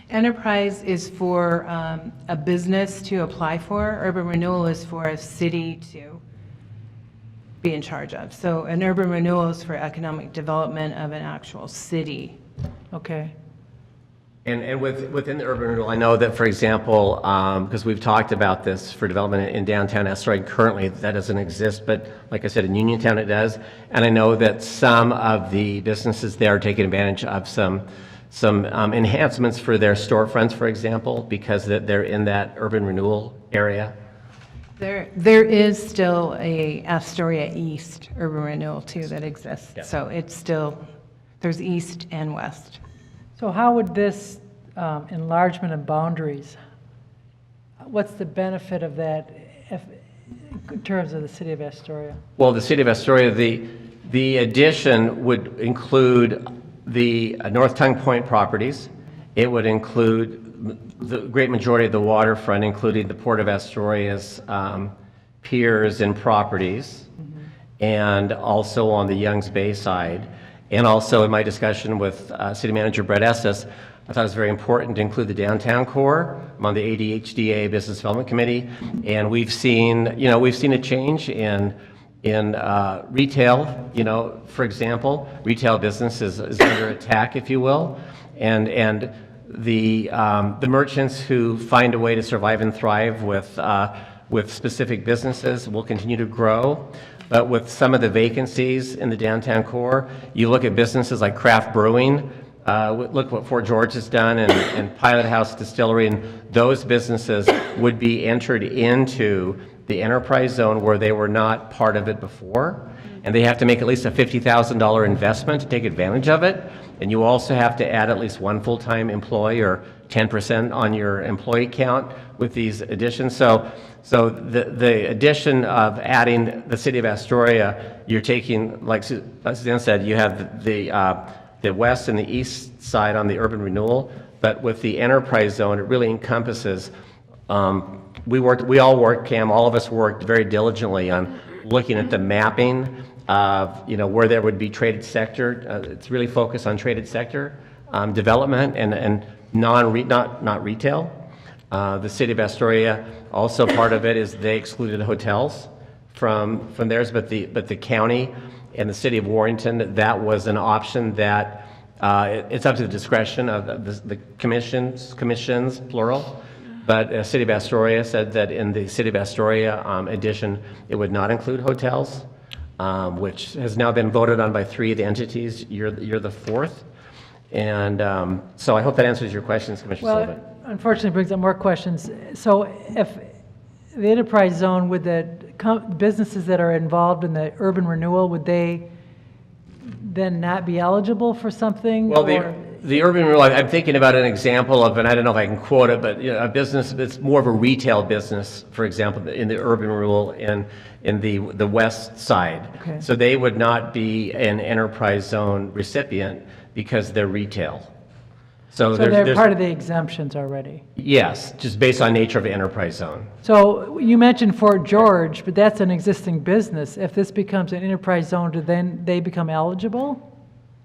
Speaker 11: Enterprise is for a business to apply for. Urban renewal is for a city to be in charge of. So an urban renewal is for economic development of an actual city.
Speaker 7: Okay.
Speaker 4: And within the urban renewal, I know that, for example, because we've talked about this for development in downtown Astoria, currently that doesn't exist, but like I said, in Uniontown it does. And I know that some of the businesses there are taking advantage of some enhancements for their storefronts, for example, because they're in that urban renewal area.
Speaker 11: There is still a Astoria East urban renewal too that exists.
Speaker 4: Yeah.
Speaker 11: So it's still, there's east and west.
Speaker 7: So how would this enlargement of boundaries, what's the benefit of that in terms of the city of Astoria?
Speaker 4: Well, the city of Astoria, the addition would include the North Tongue Point properties. It would include the great majority of the waterfront, including the Port of Astoria's piers and properties, and also on the Youngs Bay side. And also in my discussion with City Manager Brett Estes, I thought it was very important to include the downtown core. I'm on the ADHDA Business Development Committee, and we've seen a change in retail. For example, retail business is under attack, if you will, and the merchants who find a way to survive and thrive with specific businesses will continue to grow. But with some of the vacancies in the downtown core, you look at businesses like craft brewing, look what Fort George has done, and Pilot House Distillery, and those businesses would be entered into the enterprise zone where they were not part of it before. And they have to make at least a $50,000 investment to take advantage of it. And you also have to add at least one full-time employee or 10% on your employee count with these additions. So the addition of adding the city of Astoria, you're taking, like Suzanne said, you have the west and the east side on the urban renewal, but with the enterprise zone, it really encompasses. We all worked, Cam, all of us worked very diligently on looking at the mapping of where there would be traded sector. It's really focused on traded sector development and not retail. The city of Astoria, also part of it is they excluded hotels from theirs, but the county and the city of Warrenton, that was an option that it's up to the discretion of the commissions, plural. But the city of Astoria said that in the city of Astoria edition, it would not include hotels, which has now been voted on by 3 of the entities. You're the 4th. And so I hope that answers your questions, Commissioner Sullivan.
Speaker 7: Well, unfortunately, brings up more questions. So if the enterprise zone, would the businesses that are involved in the urban renewal, would they then not be eligible for something?
Speaker 4: Well,
Speaker 7: or-
Speaker 4: the urban renewal, I'm thinking about an example of, and I don't know if I can quote it, but a business that's more of a retail business, for example, in the urban renewal in the west side.
Speaker 7: Okay.
Speaker 4: So they would not be an enterprise zone recipient because they're retail. So
Speaker 7: So they're
Speaker 4: there's
Speaker 7: part of the exemptions already.
Speaker 4: yes, just based on nature of the enterprise zone.
Speaker 7: So you mentioned Fort George, but that's an existing business. If this becomes an enterprise zone, do then they become eligible?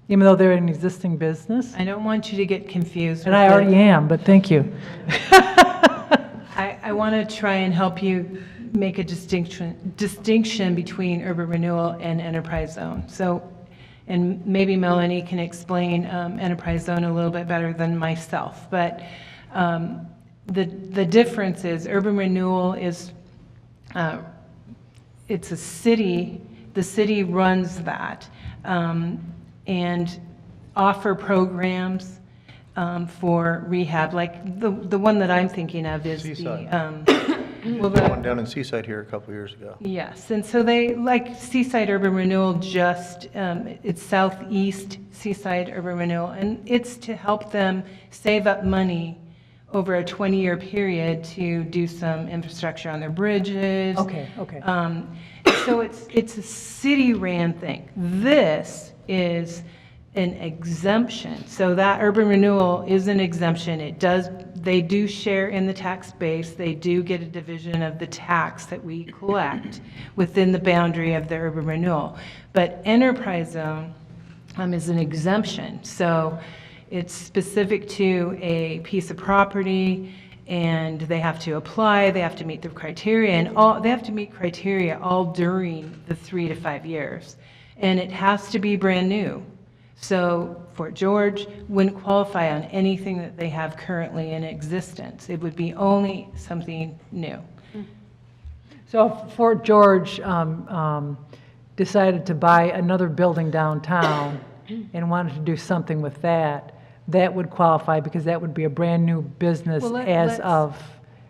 Speaker 7: Even though they're an existing business?
Speaker 11: I don't want you to get confused.
Speaker 7: And
Speaker 11: with
Speaker 7: I
Speaker 11: the-
Speaker 7: already am, but thank you.
Speaker 11: I want to try and help you make a distinction between urban renewal and enterprise zone. So, and maybe Melanie can explain enterprise zone a little bit better than myself. But the difference is urban renewal is, it's a city, the city runs that, and offer programs for rehab. Like the one that I'm thinking of is
Speaker 3: Seaside.
Speaker 11: well,
Speaker 3: One down in Seaside here a couple years ago.
Speaker 11: yes, and so they, like Seaside Urban Renewal, just, it's Southeast Seaside Urban Renewal, and it's to help them save up money over a 20-year period to do some infrastructure on their bridges.
Speaker 7: Okay, okay.
Speaker 11: So it's a city-ran thing. This is an exemption. So that urban renewal is an exemption. They do share in the tax base. They do get a division of the tax that we collect within the boundary of the urban renewal. But enterprise zone is an exemption. So it's specific to a piece of property, and they have to apply, they have to meet the criteria, and they have to meet criteria all during the 3 to 5 years. And it has to be brand new. So Fort George wouldn't qualify on anything that they have currently in existence. It would be only something new.
Speaker 7: So if Fort George decided to buy another building downtown and wanted to do something with that, that would qualify because that would be a brand-new business
Speaker 11: Well,
Speaker 7: as of,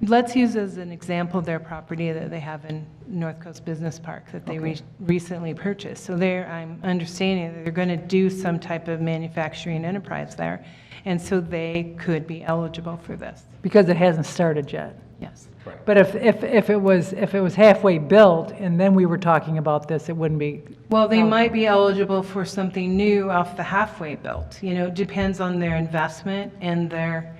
Speaker 11: Let's use as an example their property that they have in North Coast Business Park that they recently purchased. So there, I'm understanding that they're going to do some type of manufacturing enterprise there, and so they could be eligible for this.
Speaker 7: because it hasn't started yet.
Speaker 11: Yes.
Speaker 7: But if it was halfway built and then we were talking about this, it wouldn't be,
Speaker 11: Well, they might be eligible for something new off the halfway built. You know, it depends on their investment and their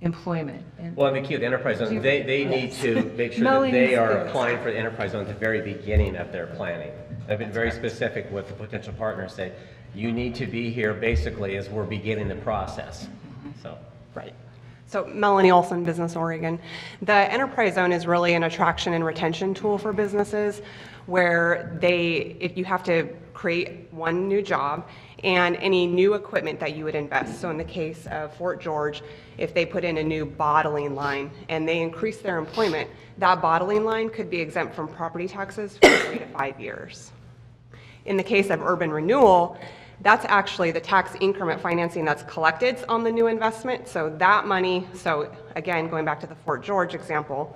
Speaker 11: employment. And-
Speaker 4: Well, and the key with the enterprise zone, they need to make sure that they are applying for the enterprise zone at the very beginning of their planning. I've been very specific with the potential partners, say, you need to be here basically as we're beginning the process, so.
Speaker 12: Right. So Melanie Olson, Business Oregon. The enterprise zone is really an attraction and retention tool for businesses where if you have to create one new job and any new equipment that you would invest. So in the case of Fort George, if they put in a new bottling line and they increase their employment, that bottling line could be exempt from property taxes for 3 to 5 years. In the case of urban renewal, that's actually the tax increment financing that's collected on the new investment. So that money, so again, going back to the Fort George example,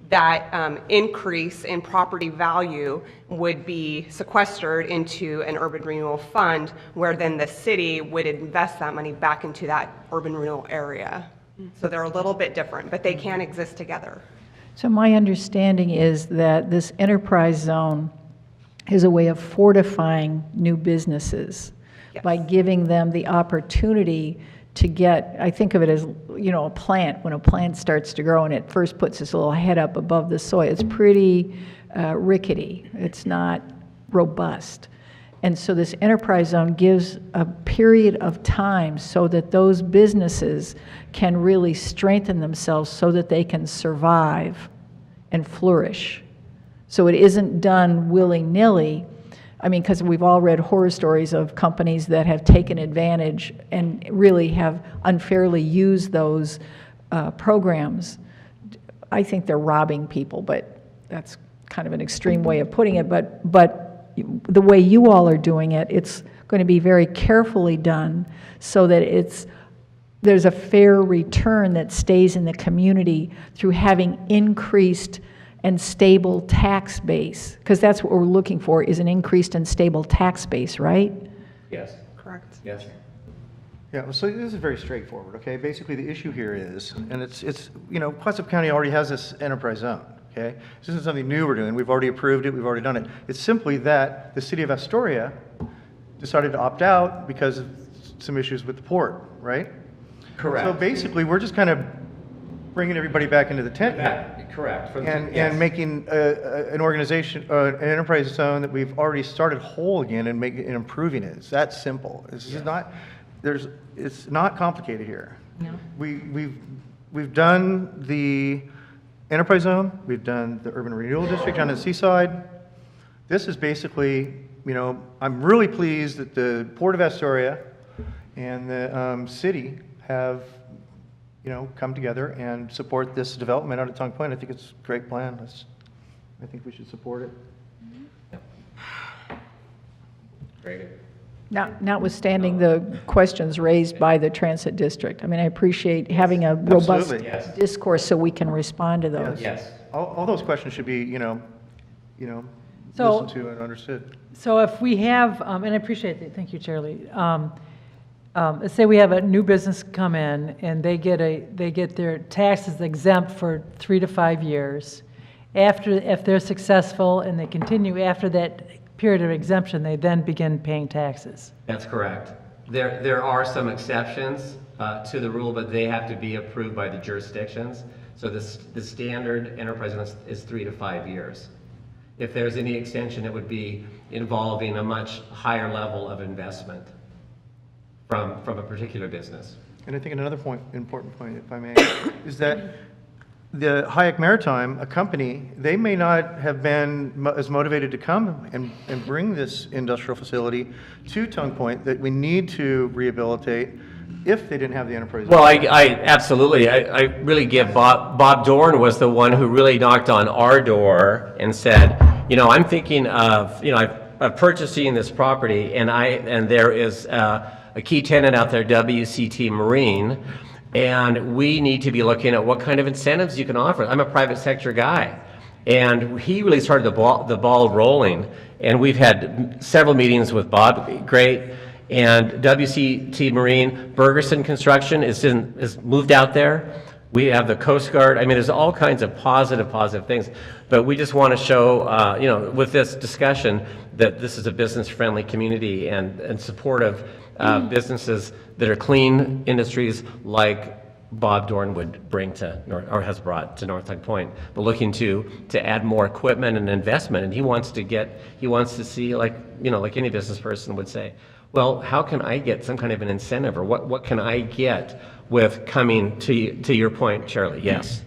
Speaker 12: that increase in property value would be sequestered into an urban renewal fund where then the city would invest that money back into that urban renewal area. So they're a little bit different, but they can exist together.
Speaker 1: So my understanding is that this enterprise zone is a way of fortifying new businesses by giving them the opportunity to get, I think of it as, you know, a plant. When a plant starts to grow and it first puts its little head up above the soil, it's pretty rickety. It's not robust. And so this enterprise zone gives a period of time so that those businesses can really strengthen themselves so that they can survive and flourish.
Speaker 5: So it isn't done willy-nilly. I mean, because we've all read horror stories of companies that have taken advantage and really have unfairly used those programs. I think they're robbing people, but that's kind of an extreme way of putting it. But the way you all are doing it, it's going to be very carefully done so that there's a fair return that stays in the community through having increased and stable tax base, because that's what we're looking for, is an increased and stable tax base, right?
Speaker 4: Yes.
Speaker 12: Correct.
Speaker 4: Yes.
Speaker 3: Yeah, so this is very straightforward, okay? Basically, the issue here is, and it's Clatsop County already has this enterprise zone, okay? This isn't something new we're doing. We've already approved it. We've already done it. It's simply that the city of Astoria decided to opt out because of some issues with the port, right?
Speaker 4: Correct.
Speaker 3: So basically, we're just kind of bringing everybody back into the tent here.
Speaker 4: Correct.
Speaker 3: And making an organization, an enterprise zone that we've already started whole again and improving it. It's that simple. It's not, it's not complicated here.
Speaker 11: No.
Speaker 3: We've done the enterprise zone, we've done the urban renewal district on the seaside. This is basically, I'm really pleased that the Port of Astoria and the city have come together and support this development out at Tongue Point. I think it's a great plan. I think we should support it.
Speaker 4: Great.
Speaker 5: Notwithstanding the questions raised by the transit district. I mean, I appreciate having a robust
Speaker 3: Absolutely.
Speaker 4: Yes.
Speaker 5: discourse so we can respond to those.
Speaker 4: Yes.
Speaker 3: All those questions should be,
Speaker 7: So-
Speaker 3: listened to and understood.
Speaker 7: So if we have, and I appreciate it, thank you, Chair Lee. Let's say we have a new business come in and they get their taxes exempt for 3 to 5 years. If they're successful and they continue after that period of exemption, they then begin paying taxes.
Speaker 4: That's correct. There are some exceptions to the rule, but they have to be approved by the jurisdictions. So the standard enterprise is 3 to 5 years. If there's any extension, it would be involving a much higher level of investment from a particular business.
Speaker 3: And I think another important point, if I may, is that the Hayek Maritime, a company, they may not have been as motivated to come and bring this industrial facility to Tongue Point that we need to rehabilitate if they didn't have the enterprise.
Speaker 4: Well, I absolutely, I really give Bob Dorn was the one who really knocked on our door and said, I'm thinking of, of purchasing this property, and there is a key tenant out there, WCT Marine, and we need to be looking at what kind of incentives you can offer. I'm a private sector guy, and he really started the ball rolling, and we've had several meetings with Bob, great, and WCT Marine, Bergerson Construction is moved out there. We have the Coast Guard. I mean, there's all kinds of positive things, but we just want to show, with this discussion, that this is a business-friendly community and supportive businesses that are clean industries like Bob Dorn would bring to, or has brought to North Tongue Point, but looking to add more equipment and investment. And he wants to see, like any business person would say, well, how can I get some kind of an incentive, or what can I get with coming to your point, Charlie? Yes.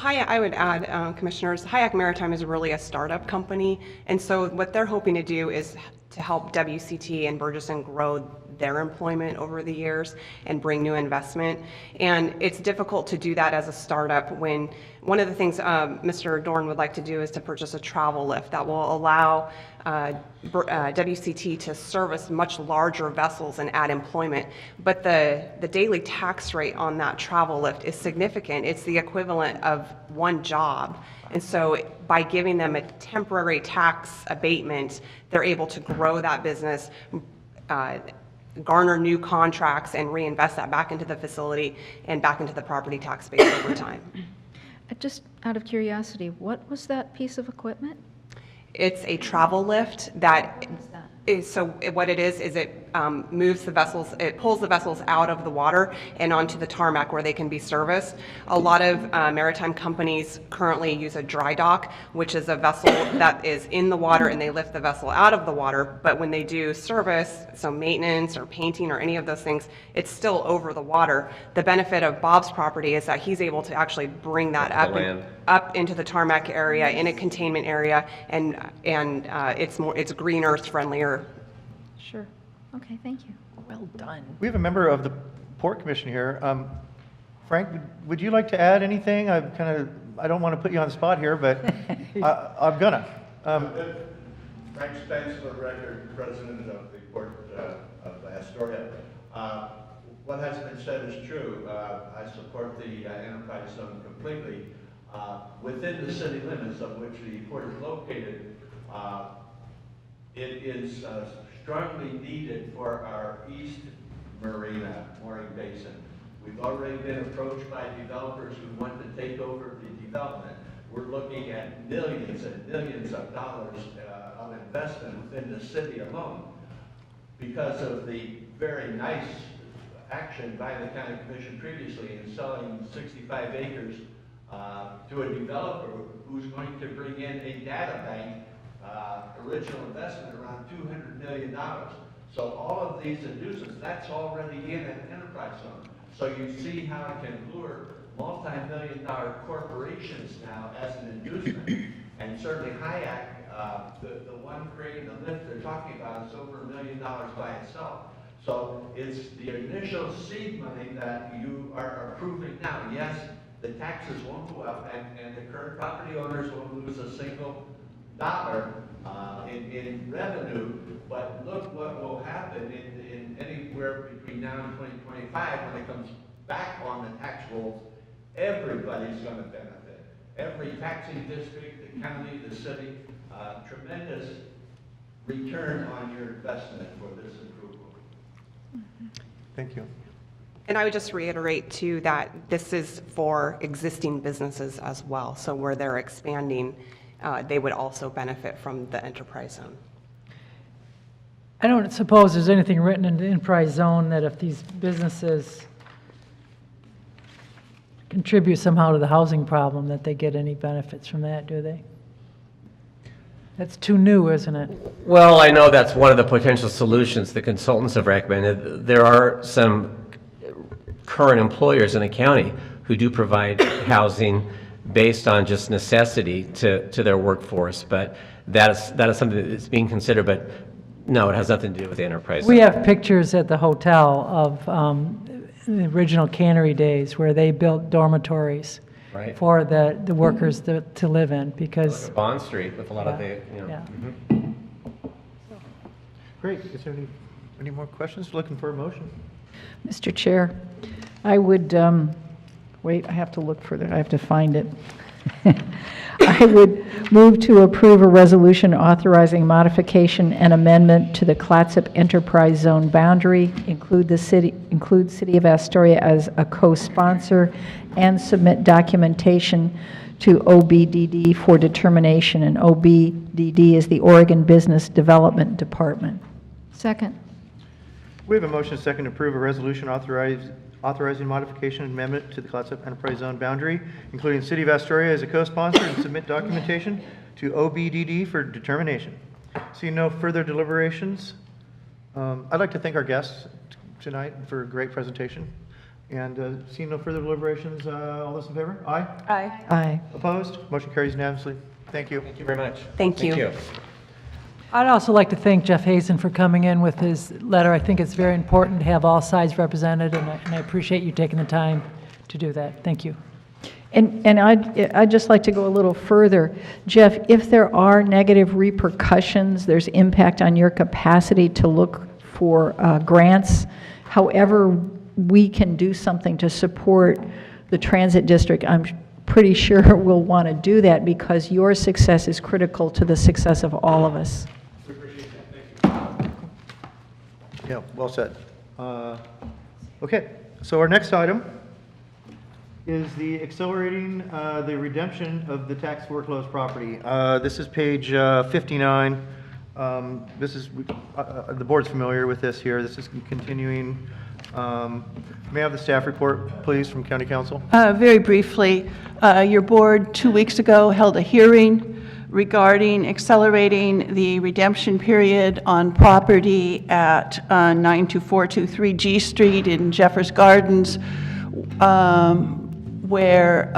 Speaker 12: I would add, Commissioners, Hayek Maritime is really a startup company, and so what they're hoping to do is to help WCT and Bergerson grow their employment over the years and bring new investment. And it's difficult to do that as a startup when one of the things Mr. Dorn would like to do is to purchase a travel lift that will allow WCT to service much larger vessels and add employment. But the daily tax rate on that travel lift is significant. It's the equivalent of one job. And so by giving them a temporary tax abatement, they're able to grow that business, garner new contracts, and reinvest that back into the facility and back into the property tax base over time.
Speaker 6: Just out of curiosity, what was that piece of equipment?
Speaker 12: It's a travel lift that is, so what it is it moves the vessels, it pulls the vessels out of the water and onto the tarmac where they can be serviced. A lot of maritime companies currently use a dry dock, which is a vessel that is in the water and they lift the vessel out of the water. But when they do service, so maintenance or painting or any of those things, it's still over the water. The benefit of Bob's property is that he's able to actually bring that up into the tarmac area in a containment area, and it's greener, it's friendlier.
Speaker 6: Sure. Okay, thank you.
Speaker 5: Well done.
Speaker 3: We have a member of the Port Commission here. Frank, would you like to add anything? I don't want to put you on the spot here, but I'm gonna.
Speaker 13: Frank Spence, for the record, president of the Port of Astoria. What has been said is true. I support the enterprise zone completely. Within the city limits of which the port is located, it is strongly needed for our East Marina mooring basin. We've already been approached by developers who want to take over the development. We're looking at millions and millions of dollars of investment within the city alone because of the very nice action by the county commission previously in selling 65 acres to a developer who's going to bring in a data bank, original investment around $200 million. So all of these inducements, that's already in an enterprise zone. So you see how it can lure multi-million-dollar corporations now as an inducement. And certainly Hayek, the one crane, the lift they're talking about is over $1 million by itself. So it's the initial seed money that you are approving now. Yes, the taxes won't go up, and the current property owners won't lose a single dollar in revenue, but look what will happen in anywhere between now and 2025 when it comes back on the tax rolls. Everybody's going to benefit. Every taxing district, the county, the city, tremendous return on your investment for this approval.
Speaker 3: Thank you.
Speaker 12: And I would just reiterate too that this is for existing businesses as well. So where they're expanding, they would also benefit from the enterprise zone.
Speaker 7: I don't suppose there's anything written in the enterprise zone that if these businesses contribute somehow to the housing problem, that they get any benefits from that, do they? That's too new, isn't it?
Speaker 4: Well, I know that's one of the potential solutions the consultants have recommended. There are some current employers in the county who do provide housing based on just necessity to their workforce, but that is something that's being considered, but no, it has nothing to do with the enterprise.
Speaker 7: We have pictures at the hotel of the original cannery days where they built dormitories
Speaker 4: Right.
Speaker 7: for the workers to live in, because
Speaker 4: Bond Street with a lot of the, you know.
Speaker 7: yeah.
Speaker 4: Mhm.
Speaker 3: Great. Is there any more questions? Looking for a motion.
Speaker 5: Mr. Chair, I would, wait, I have to look further, I have to find it. I would move to approve a resolution authorizing modification and amendment to the Clatsop Enterprise Zone boundary, include City of Astoria as a co-sponsor, and submit documentation to OBDD for determination, and OBDD is the Oregon Business Development Department.
Speaker 6: Second.
Speaker 3: We have a motion and second to approve a resolution authorizing modification and amendment to the Clatsop Enterprise Zone boundary, including City of Astoria as a co-sponsor, and submit documentation to OBDD for determination. Seeing no further deliberations, I'd like to thank our guests tonight for a great presentation. And seeing no further deliberations, all those in favor? Aye?
Speaker 12: Aye.
Speaker 5: Aye.
Speaker 3: Opposed? Motion carries unanimously. Thank you.
Speaker 4: Thank you very much.
Speaker 12: Thank you.
Speaker 7: I'd also like to thank Jeff Hazen for coming in with his letter. I think it's very important to have all sides represented, and I appreciate you taking the time to do that. Thank you.
Speaker 5: And I'd just like to go a little further. Jeff, if there are negative repercussions, there's impact on your capacity to look for grants, however we can do something to support the transit district, I'm pretty sure we'll want to do that, because your success is critical to the success of all of us.
Speaker 13: We appreciate that. Thank you.
Speaker 3: Yeah, well said. Okay, so our next item is the accelerating the redemption of the tax foreclosed property. This is page 59 This is, the board's familiar with this here. This is continuing. May I have the staff report, please, from County Council?
Speaker 14: Very briefly, your board 2 weeks ago held a hearing regarding accelerating the redemption period on property at 92423 G Street in Jeffers Gardens, where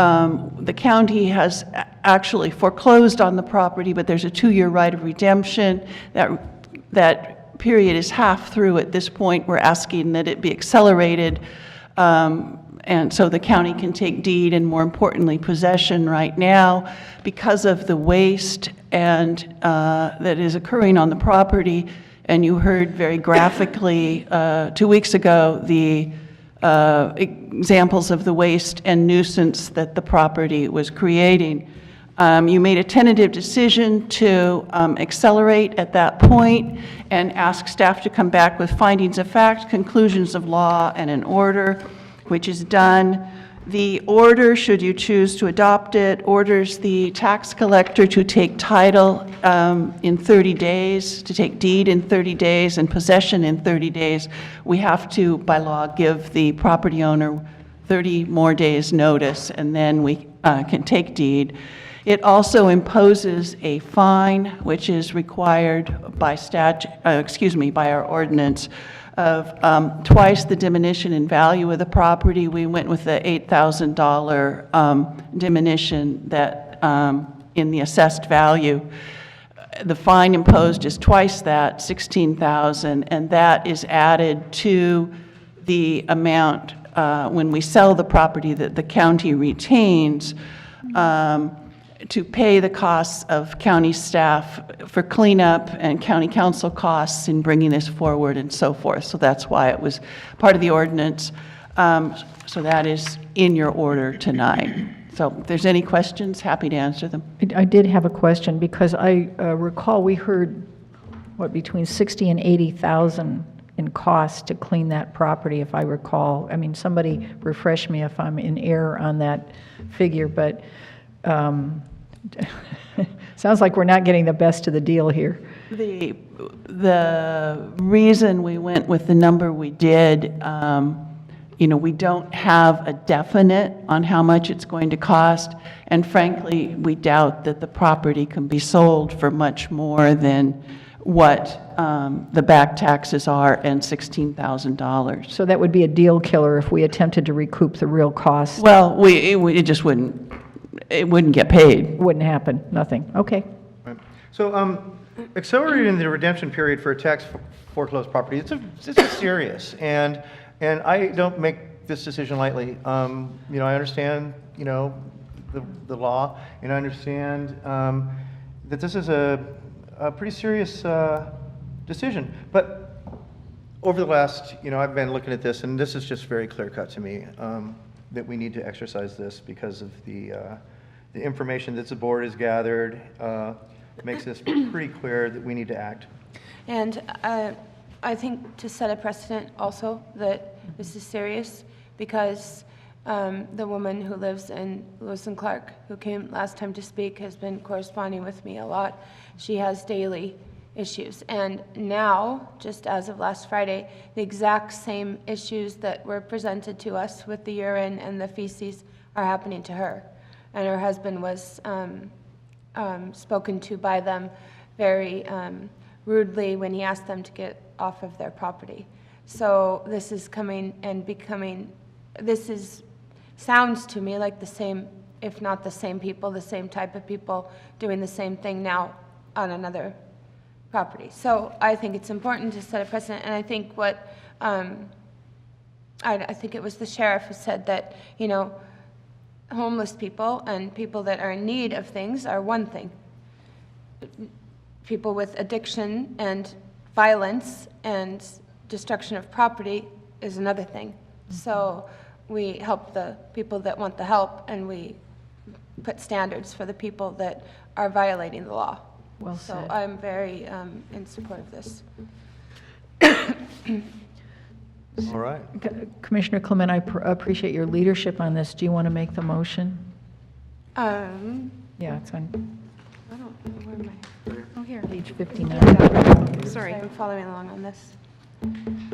Speaker 14: the county has actually foreclosed on the property, but there's a 2-year right of redemption. That period is half through at this point. We're asking that it be accelerated, and so the county can take deed and, more importantly, possession right now. Because of the waste and that is occurring on the property, and you heard very graphically 2 weeks ago the examples of the waste and nuisance that the property was creating. You made a tentative decision to accelerate at that point and ask staff to come back with findings of fact, conclusions of law, and an order, which is done. The order, should you choose to adopt it, orders the tax collector to take title in 30 days, to take deed in 30 days, and possession in 30 days. We have to, by law, give the property owner 30 more days' notice, and then we can take deed. It also imposes a fine, which is required by by our ordinance, of twice the diminution in value of the property. We went with the $8,000 diminution that in the assessed value. The fine imposed is twice that, $16,000, and that is added to the amount when we sell the property that the county retains to pay the costs of county staff for cleanup and county council costs in bringing this forward and so forth. So that's why it was part of the ordinance. So that is in your order tonight. So if there's any questions, happy to answer them.
Speaker 1: I did have a question, because I recall we heard, between 60 and 80,000 in cost to clean that property, if I recall. I mean, somebody refresh me if I'm in error on that figure, but sounds like we're not getting the best of the deal here.
Speaker 14: The reason we went with the number we did, we don't have a definite on how much it's going to cost, and frankly, we doubt that the property can be sold for much more than what the back taxes are and $16,000.
Speaker 1: So that would be a deal killer if we attempted to recoup the real cost.
Speaker 14: Well, it just wouldn't. It wouldn't get paid.
Speaker 1: Wouldn't happen, nothing. Okay.
Speaker 3: Right. So accelerating the redemption period for a tax foreclosed property, it's serious, and I don't make this decision lightly. I understand, the law, and I understand that this is a pretty serious decision. But over the last, I've been looking at this, and this is just very clear cut to me, that we need to exercise this because of the information that the board has gathered makes this pretty clear that we need to act.
Speaker 2: And I think to set a precedent also that this is serious, because the woman who lives in Lewis and Clark, who came last time to speak, has been corresponding with me a lot. She has daily issues. And now, just as of last Friday, the exact same issues that were presented to us with the urine and the feces are happening to her. And her husband was spoken to by them very rudely when he asked them to get off of their property. So this is coming and becoming, sounds to me like the same, if not the same people, the same type of people doing the same thing now on another property. So I think it's important to set a precedent, and I think what, I think it was the sheriff who said that, homeless people and people that are in need of things are one thing. People with addiction and violence and destruction of property is another thing. So we help the people that want the help, and we put standards for the people that are violating the law.
Speaker 1: Well
Speaker 2: so
Speaker 1: said.
Speaker 2: I'm very in support of this.
Speaker 3: All right.
Speaker 1: Commissioner Clement, I appreciate your leadership on this. Do you want to make the motion?
Speaker 2: Yeah,
Speaker 1: Yeah, it's on.
Speaker 2: I don't know where my, oh, here.
Speaker 6: Here.
Speaker 1: Page 59.
Speaker 2: Sorry, I'm following along on this.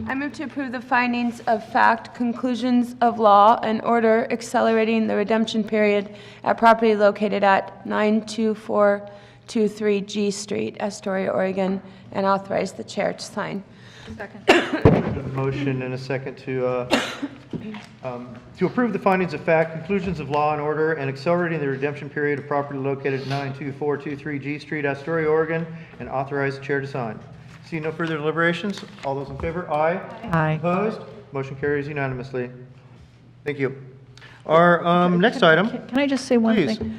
Speaker 2: I move to approve the findings of fact, conclusions of law, and order accelerating the redemption period at property located at 92423 G Street, Astoria, Oregon, and authorize the chair to sign.
Speaker 6: Second.
Speaker 3: A motion and a second to approve the findings of fact, conclusions of law and order, and accelerating the redemption period of property located at 92423 G Street, Astoria, Oregon, and authorize the chair to sign. See no further deliberations. All those in favor? Aye.
Speaker 1: Aye.
Speaker 3: Opposed? Motion carries unanimously. Thank you. Our next item.
Speaker 1: Can I just say one
Speaker 3: Please.
Speaker 1: thing?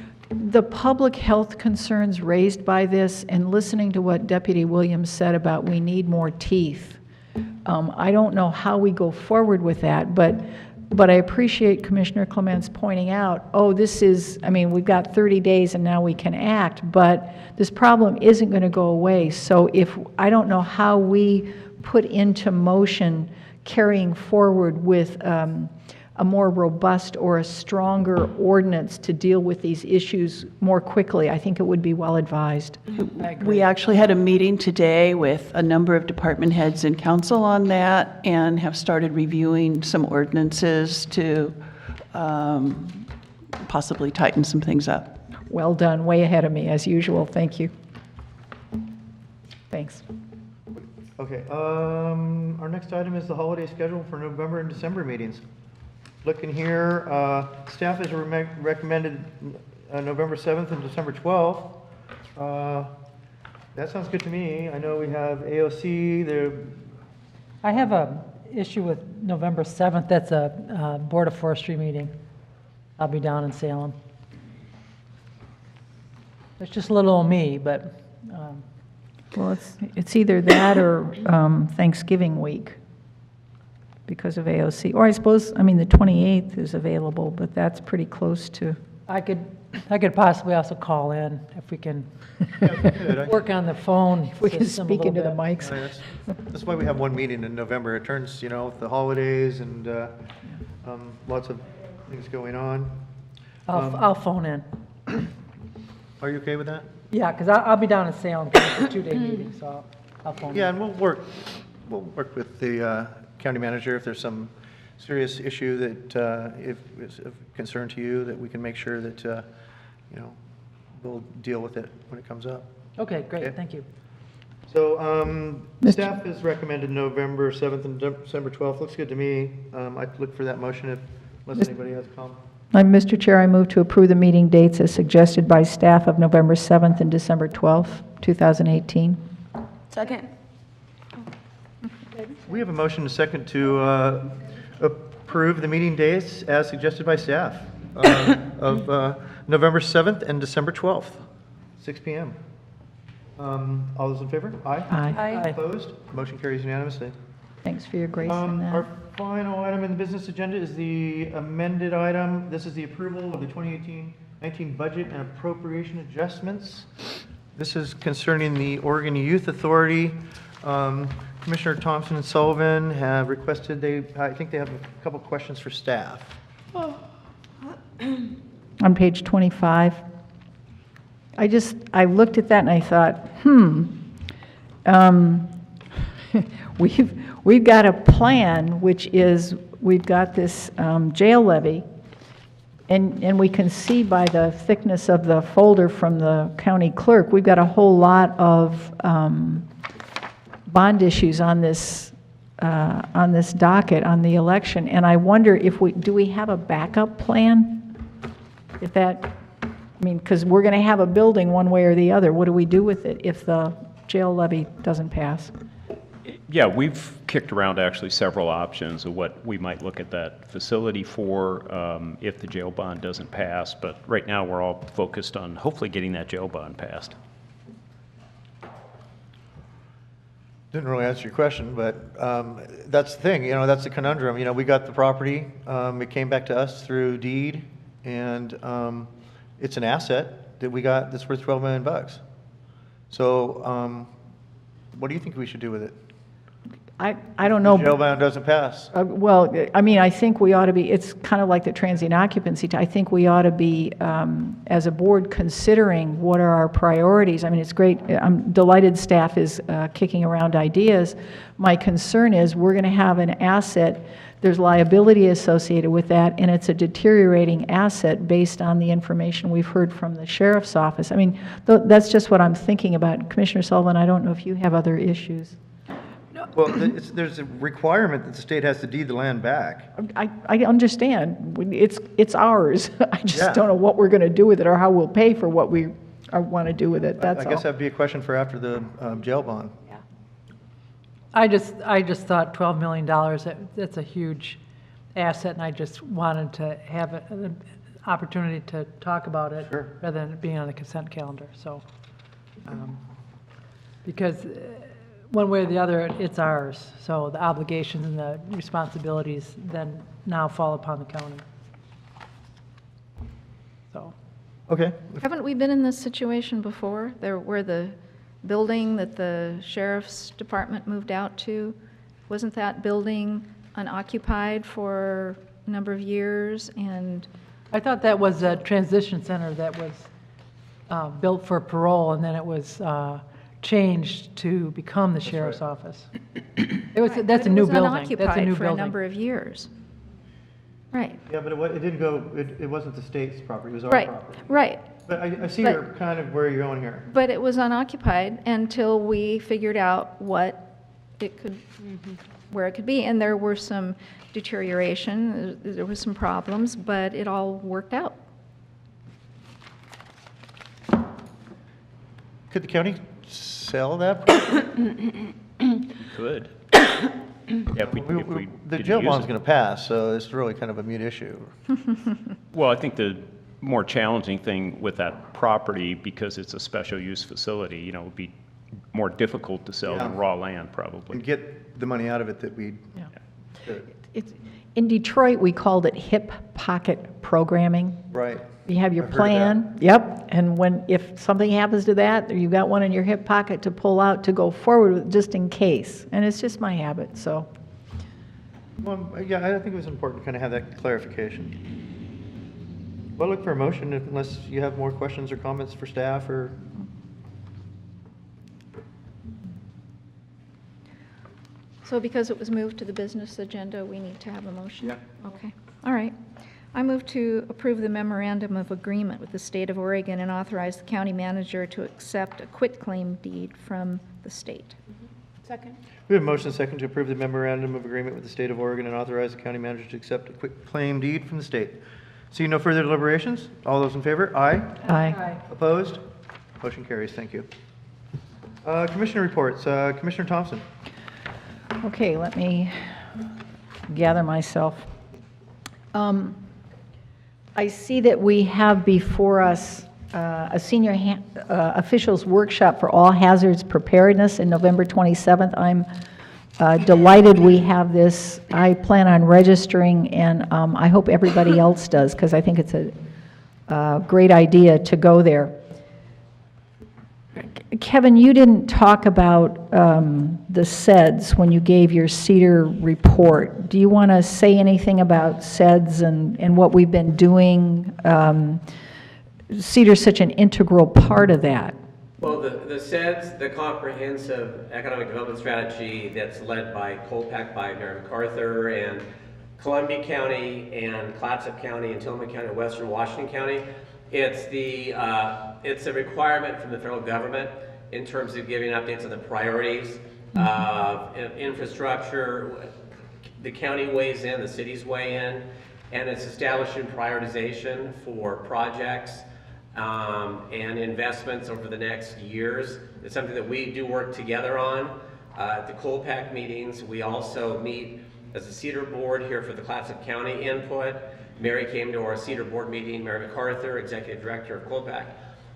Speaker 1: The public health concerns raised by this, and listening to what Deputy Williams said about we need more teeth, I don't know how we go forward with that, but I appreciate Commissioner Clements pointing out, oh, this is, I mean, we've got 30 days and now we can act, but this problem isn't going to go away. So I don't know how we put into motion carrying forward with a more robust or a stronger ordinance to deal with these issues more quickly. I think it would be well advised.
Speaker 14: We actually had a meeting today with a number of department heads and council on that, and have started reviewing some ordinances to possibly tighten some things up.
Speaker 1: Well done, way ahead of me, as usual. Thank you. Thanks.
Speaker 3: Okay, our next item is the holiday schedule for November and December meetings. Looking here, staff has recommended November 7th and December 12th. That sounds good to me. I know we have AOC,
Speaker 7: I have a issue with November 7th. That's a Board of Forestry meeting. I'll be down in Salem. It's just a little old me, but
Speaker 1: Well, it's either that or Thanksgiving week because of AOC. Or I suppose, I mean, the 28th is available, but that's pretty close to.
Speaker 7: I could possibly also call in if we can work on the phone
Speaker 1: We can
Speaker 7: system a
Speaker 1: speak into the
Speaker 7: little bit.
Speaker 1: mics.
Speaker 3: that's why we have one meeting in November. It turns, with the holidays and lots of things going on.
Speaker 7: I'll phone in.
Speaker 3: Are you okay with that?
Speaker 7: Yeah, because I'll be down in Salem, 'cause it's a 2-day meeting, so I'll phone in.
Speaker 3: Yeah, and we'll work with the county manager if there's some serious issue that if is of concern to you, that we can make sure that we'll deal with it when it comes up.
Speaker 7: Okay, great,
Speaker 3: Okay.
Speaker 7: thank you.
Speaker 3: So staff has recommended November 7th and December 12th. Looks good to me. I'd look for that motion unless anybody has a comment.
Speaker 1: Mr. Chair, I move to approve the meeting dates as suggested by staff of November 7th and December 12th, 2018.
Speaker 2: Second.
Speaker 3: We have a motion and a second to approve the meeting dates as suggested by staff of November 7th and December 12th, 6 p.m. All those in favor? Aye.
Speaker 1: Aye.
Speaker 3: Opposed? Motion carries unanimously.
Speaker 1: Thanks for your grace in
Speaker 3: Our
Speaker 1: that.
Speaker 3: final item in the business agenda is the amended item. This is the approval of the 2018-19 budget and appropriation adjustments. This is concerning the Oregon Youth Authority. Commissioner Thompson and Sullivan have requested, I think they have a couple questions for staff.
Speaker 1: On page 25, I looked at that and I thought, we've got a plan, which is, we've got this jail levy, and we can see by the thickness of the folder from the county clerk, we've got a whole lot of bond issues on this docket, on the election, and I wonder if do we have a backup plan? If that, because we're going to have a building one way or the other. What do we do with it if the jail levy doesn't pass?
Speaker 10: Yeah, we've kicked around actually several options of what we might look at that facility for if the jail bond doesn't pass, but right now we're all focused on hopefully getting that jail bond passed.
Speaker 3: Didn't really answer your question, but that's the thing, that's the conundrum. We got the property, it came back to us through deed, and it's an asset that we got that's worth $12 million. So what do you think we should do with it?
Speaker 5: I don't know.
Speaker 3: Jail bond doesn't pass.
Speaker 5: Well, I mean, I think we ought to be, it's kind of like the transient occupancy. I think we ought to be, as a board, considering what are our priorities. I mean, it's great. I'm delighted staff is kicking around ideas. My concern is we're going to have an asset, there's liability associated with that, and it's a deteriorating asset based on the information we've heard from the sheriff's office. I mean, that's just what I'm thinking about. Commissioner Sullivan, I don't know if you have other issues.
Speaker 3: Well, there's a requirement that the state has to deed the land back.
Speaker 5: I understand. It's ours. I just
Speaker 3: Yeah.
Speaker 5: don't know what we're going to do with it or how we'll pay for what we want to do with it. That's
Speaker 3: I
Speaker 5: all.
Speaker 3: guess that'd be a question for after the jail bond.
Speaker 7: I just thought $12 million, that's a huge asset, and I just wanted to have an opportunity to talk about it
Speaker 3: Sure.
Speaker 7: rather than it being on the consent calendar, so. Because one way or the other, it's ours, so the obligations and the responsibilities then now fall upon the county. So.
Speaker 3: Okay.
Speaker 6: Haven't we been in this situation before, where the building that the sheriff's department moved out to, wasn't that building unoccupied for a number of years? And
Speaker 7: I thought that was a transition center that was built for parole, and then it was changed to become the sheriff's office. That's a new building. That's a
Speaker 6: It was unoccupied
Speaker 7: new
Speaker 6: for a
Speaker 7: building.
Speaker 6: number of years. Right,
Speaker 3: Yeah, but it didn't go, it wasn't the state's property, it was our
Speaker 6: right,
Speaker 3: property.
Speaker 6: right.
Speaker 3: But I see
Speaker 6: But-
Speaker 3: you're kind of where you're going here.
Speaker 6: But it was unoccupied until we figured out what it could, where it could be. And there were some deterioration, there was some problems, but it all worked out.
Speaker 3: Could the county sell that property?
Speaker 10: Could. Yeah, if we
Speaker 3: The
Speaker 10: didn't
Speaker 3: jail
Speaker 10: use
Speaker 3: bond's
Speaker 10: it.
Speaker 3: going to pass, so it's really kind of a mute issue.
Speaker 10: Well, I think the more challenging thing with that property, because it's a special use facility, you know, would be more difficult to sell than
Speaker 3: Yeah.
Speaker 10: raw land, probably.
Speaker 3: And get the money out of it that we.
Speaker 5: In Detroit, we called it hip pocket programming.
Speaker 3: Right.
Speaker 5: You have your
Speaker 3: I've heard of that.
Speaker 5: plan, yep, and if something happens to that, you've got one in your hip pocket to pull out to go forward with, just in case. And it's just my habit, so.
Speaker 3: Well, yeah, I think it was important to kind of have that clarification. Well, look for a motion unless you have more questions or comments for staff or.
Speaker 6: So because it was moved to the business agenda, we need to have a motion?
Speaker 3: Yeah.
Speaker 6: Okay, all right. I move to approve the memorandum of agreement with the state of Oregon and authorize the county manager to accept a quitclaim deed from the state.
Speaker 2: Second.
Speaker 3: We have a motion and second to approve the memorandum of agreement with the state of Oregon and authorize the county manager to accept a quick claim deed from the state. Seeing no further deliberations, all those in favor? Aye.
Speaker 5: Aye.
Speaker 3: Opposed? Motion carries. Thank you. Commissioner reports. Commissioner Thompson.
Speaker 5: Okay, let me gather myself. I see that we have before us a senior officials workshop for all hazards preparedness in November 27th. I'm delighted we have this. I plan on registering, and I hope everybody else does, because I think it's a great idea to go there. Kevin, you didn't talk about the SEDS when you gave your CEDAR report. Do you want to say anything about SEDS and what we've been doing? CEDAR's such an integral part of that.
Speaker 4: Well, the SEDS, the Comprehensive Economic Development Strategy that's led by Colpack by Mary MacArthur and Columbia County and Clatsop County and Tillamook County and Western Washington County. It's a requirement from the federal government in terms of giving updates on the priorities of infrastructure. The county weighs in, the cities weigh in, and it's establishing prioritization for projects and investments over the next years. It's something that we do work together on. At the Colpack meetings, we also meet as a CEDAR board here for the Clatsop County input. Mary came to our CEDAR board meeting, Mary MacArthur, Executive Director of Colpack,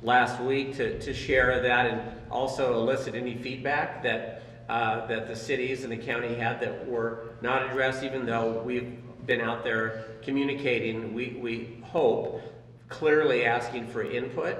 Speaker 4: last week to share that and also elicit any feedback that the cities and the county had that were not addressed, even though we've been out there communicating, we hope, clearly asking for input.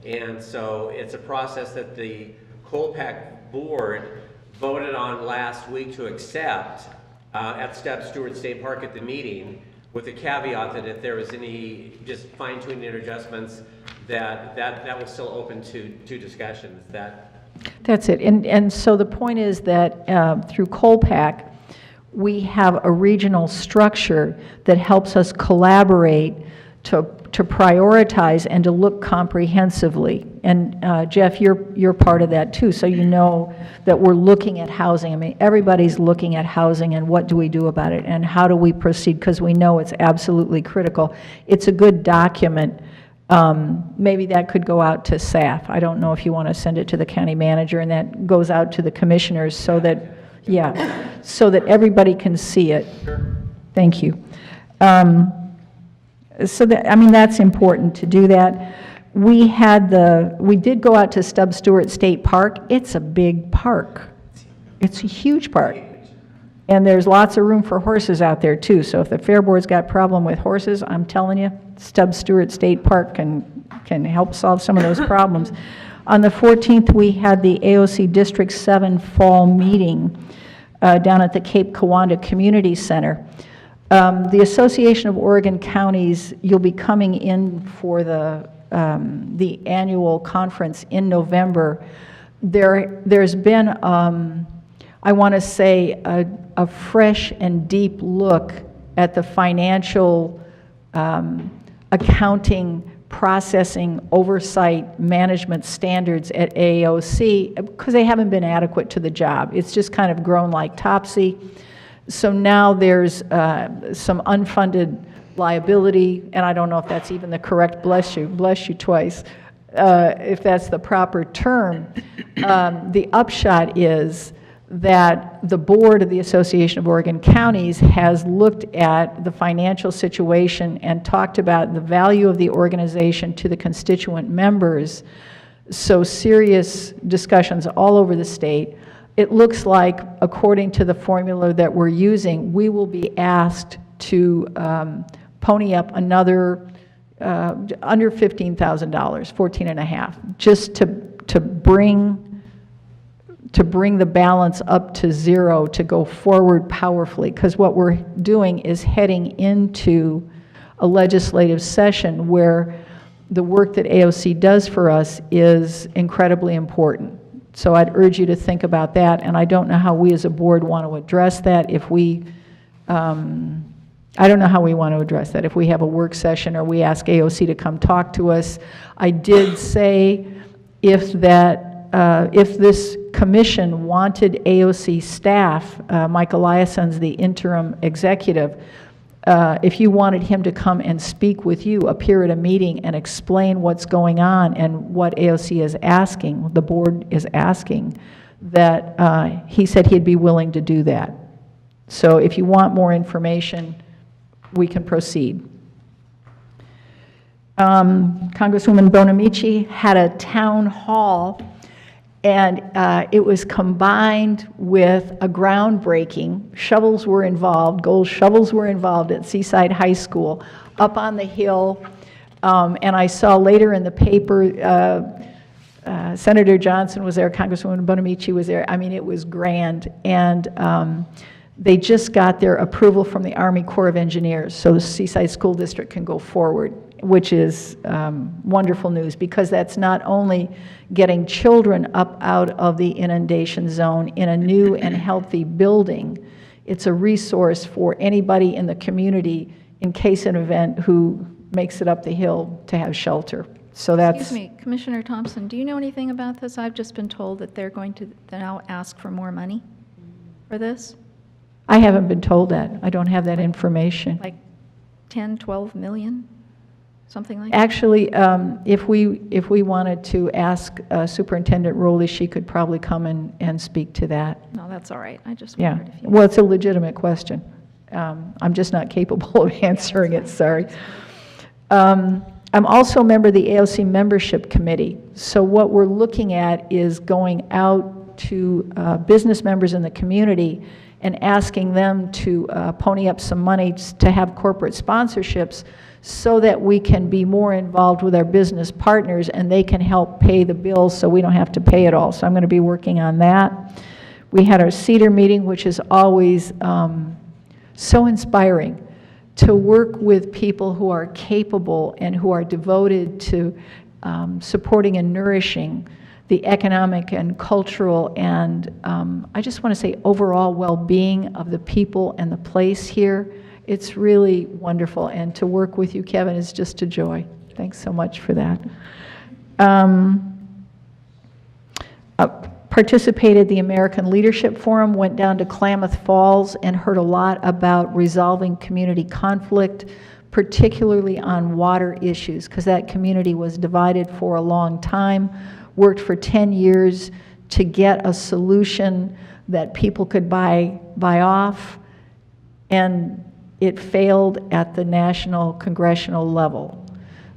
Speaker 4: And so it's a process that the Colpack board voted on last week to accept at Stubbs Stewart State Park at the meeting, with the caveat that if there was any just fine-tuning or adjustments, that was still open to discussions.
Speaker 1: That's it. And so the point is that through Colpac, we have a regional structure that helps us collaborate to prioritize and to look comprehensively. And Jeff, you're part of that too, so you know that we're looking at housing. I mean, everybody's looking at housing and what do we do about it and how do we proceed, because we know it's absolutely critical. It's a good document. Maybe that could go out to SAF. I don't know if you want to send it to the county manager, and that goes out to the commissioners so that, yeah, so that everybody can see it. Thank you. So that, I mean, that's important to do that. We did go out to Stubbs Stewart State Park. It's a big park. It's a huge park. And there's lots of room for horses out there too. So if the Fair Board's got a problem with horses, I'm telling you, Stubbs Stewart State Park can help solve some of those problems. On the 14th, we had the AOC District 7 fall meeting down at the Cape Kiwanda Community Center. The Association of Oregon Counties, you'll be coming in for the annual conference in November. There's been, I want to say, a fresh and deep look at the financial accounting, processing, oversight, management standards at AOC, because they haven't been adequate to the job. It's just kind of grown like Topsy. So now there's some unfunded liability, and I don't know if that's even the correct, bless you twice, if that's the proper term. The upshot is that the board of the Association of Oregon Counties has looked at the financial situation and talked about the value of the organization to the constituent members. So serious discussions all over the state. It looks like, according to the formula that we're using, we will be asked to pony up another under $15,000, $14,500, just to bring the balance up to zero, to go forward powerfully, because what we're doing is heading into a legislative session where the work that AOC does for us is incredibly important. So I'd urge you to think about that, and I don't know how we as a board want to address that. If we, I don't know how we want to address that. If we have a work session or we ask AOC to come talk to us. I did say if this commission wanted AOC staff, Mike Eliason's the interim executive, if you wanted him to come and speak with you, appear at a meeting and explain what's going on and what AOC is asking, the board is asking, that he said he'd be willing to do that. So if you want more information, we can proceed. Congresswoman Bonamici had a town hall, and it was combined with a groundbreaking. Shovels were involved, gold shovels were involved at Seaside High School, up on the hill. And I saw later in the paper, Senator Johnson was there, Congresswoman Bonamici was there. I mean, it was grand. And they just got their approval from the Army Corps of Engineers, so the Seaside School District can go forward, which is wonderful news, because that's not only getting children up out of the inundation zone in a new and healthy building, it's a resource for anybody in the community in case an event who makes it up the hill to have shelter. So that's...
Speaker 6: Excuse me, Commissioner Thompson, do you know anything about this? I've just been told that they're going to now ask for more money for this.
Speaker 1: I haven't been told that. I don't have that information.
Speaker 6: Like 10, 12 million? Something like that?
Speaker 1: Actually, if we wanted to ask Superintendent Rowley, she could probably come and speak to that.
Speaker 6: No, that's all right. I just
Speaker 1: Yeah.
Speaker 6: wondered if you...
Speaker 1: Well, it's a legitimate question. I'm just not capable of answering it, sorry. I'm also a member of the AOC Membership Committee. So what we're looking at is going out to business members in the community and asking them to pony up some money to have corporate sponsorships so that we can be more involved with our business partners and they can help pay the bills so we don't have to pay it all. So I'm going to be working on that. We had our CEDAR meeting, which is always so inspiring to work with people who are capable and who are devoted to supporting and nourishing the economic and cultural and I just want to say overall well-being of the people and the place here. It's really wonderful, and to work with you, Kevin, is just a joy. Thanks so much for that. Participated the American Leadership Forum, went down to Klamath Falls and heard a lot about resolving community conflict, particularly on water issues, because that community was divided for a long time, worked for 10 years to get a solution that people could buy off, and it failed at the national congressional level.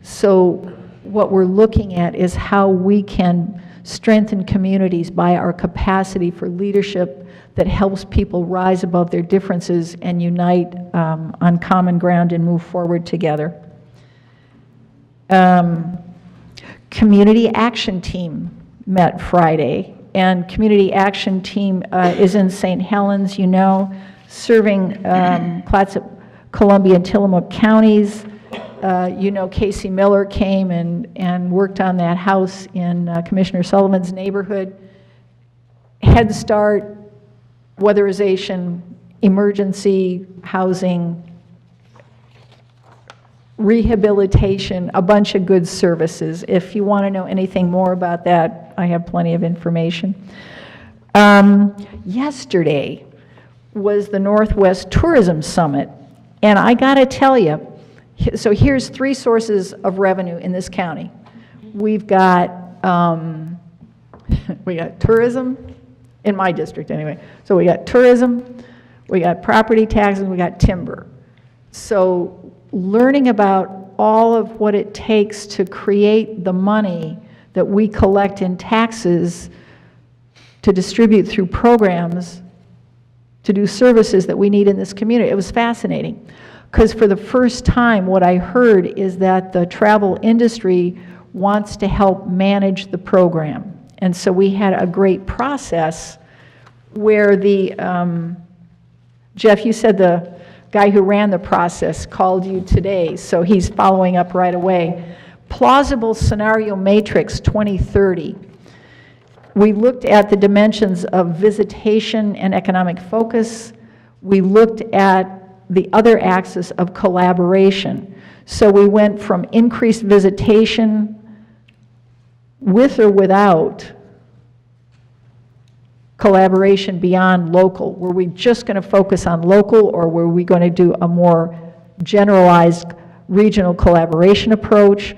Speaker 1: So what we're looking at is how we can strengthen communities by our capacity for leadership that helps people rise above their differences and unite on common ground and move forward together. Community Action Team met Friday, and Community Action Team is in St. Helens, you know, serving Clatsop, Columbia, and Tillamook counties. You know, Casey Miller came and worked on that house in Commissioner Sullivan's neighborhood. Head Start, weatherization, emergency housing, rehabilitation, a bunch of good services. If you want to know anything more about that, I have plenty of information. Yesterday was the Northwest Tourism Summit, and I got to tell you, so here's 3 sources of revenue in this county. We've got we got tourism, in my district anyway. So we got tourism, we got property taxes, we got timber. So learning about all of what it takes to create the money that we collect in taxes to distribute through programs to do services that we need in this community. It was fascinating. Because for the first time, what I heard is that the travel industry wants to help manage the program. And so we had a great process where the, Jeff, you said the guy who ran the process called you today, so he's following up right away. Plausible Scenario Matrix 2030. We looked at the dimensions of visitation and economic focus. We looked at the other axis of collaboration. So we went from increased visitation with or without collaboration beyond local. Were we just going to focus on local, or were we going to do a more generalized regional collaboration approach?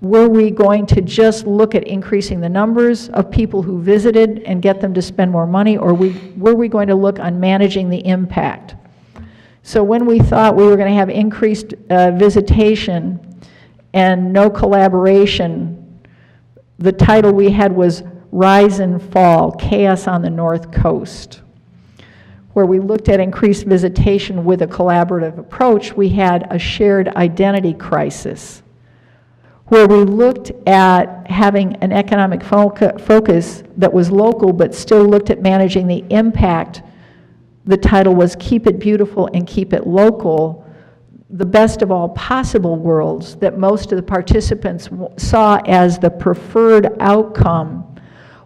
Speaker 1: Were we going to just look at increasing the numbers of people who visited and get them to spend more money, or were we going to look on managing the impact? So when we thought we were going to have increased visitation and no collaboration, the title we had was Rise and Fall, Chaos on the North Coast. Where we looked at increased visitation with a collaborative approach, we had a shared identity crisis. Where we looked at having an economic focus that was local but still looked at managing the impact, the title was Keep It Beautiful and Keep It Local, the best of all possible worlds that most of the participants saw as the preferred outcome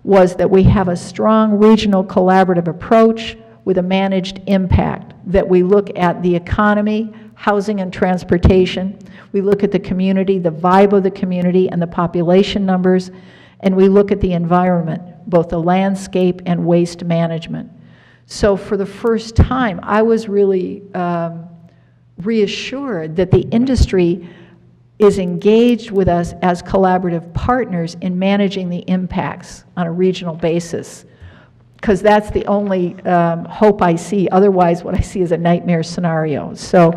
Speaker 1: was that we have a strong regional collaborative approach with a managed impact, that we look at the economy, housing and transportation, we look at the community, the vibe of the community and the population numbers, and we look at the environment, both the landscape and waste management. So for the first time, I was really reassured that the industry is engaged with us as collaborative partners in managing the impacts on a regional basis, because that's the only hope I see. Otherwise, what I see is a nightmare scenario. So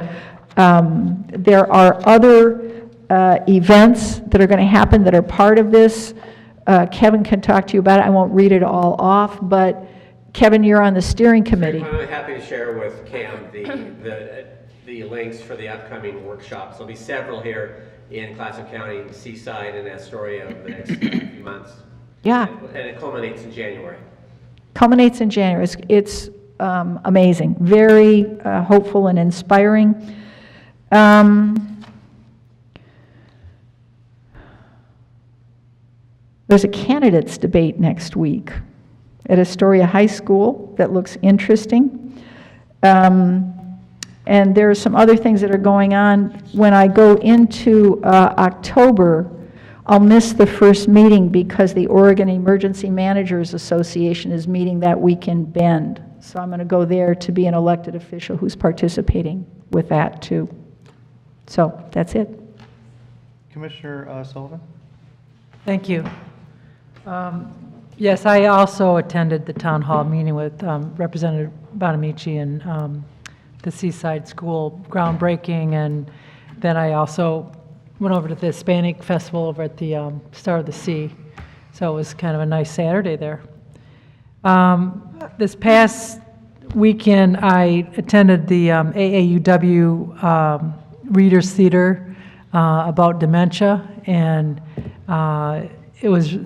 Speaker 1: there are other events that are going to happen that are part of this. Kevin can talk to you about it. I won't read it all off, but Kevin, you're on the steering committee.
Speaker 4: I'm really happy to share with Cam the links for the upcoming workshops. There'll be several here in Clatsop County, Seaside, and Astoria over the next few months.
Speaker 1: Yeah.
Speaker 4: And it culminates in January.
Speaker 1: culminates in January. It's amazing, very hopeful and inspiring. There's a candidates debate next week at Astoria High School that looks interesting. And there are some other things that are going on. When I go into October, I'll miss the first meeting because the Oregon Emergency Managers Association is meeting that week in Bend. So I'm going to go there to be an elected official who's participating with that too. So that's it.
Speaker 3: Commissioner Sullivan?
Speaker 7: Thank you. Yes, I also attended the town hall meeting with Representative Bonamici and the Seaside School groundbreaking, and then I also went over to the Hispanic Festival over at the Star of the Sea. So it was kind of a nice Saturday there. This past weekend, I attended the AAUW Readers Theater about dementia, and it was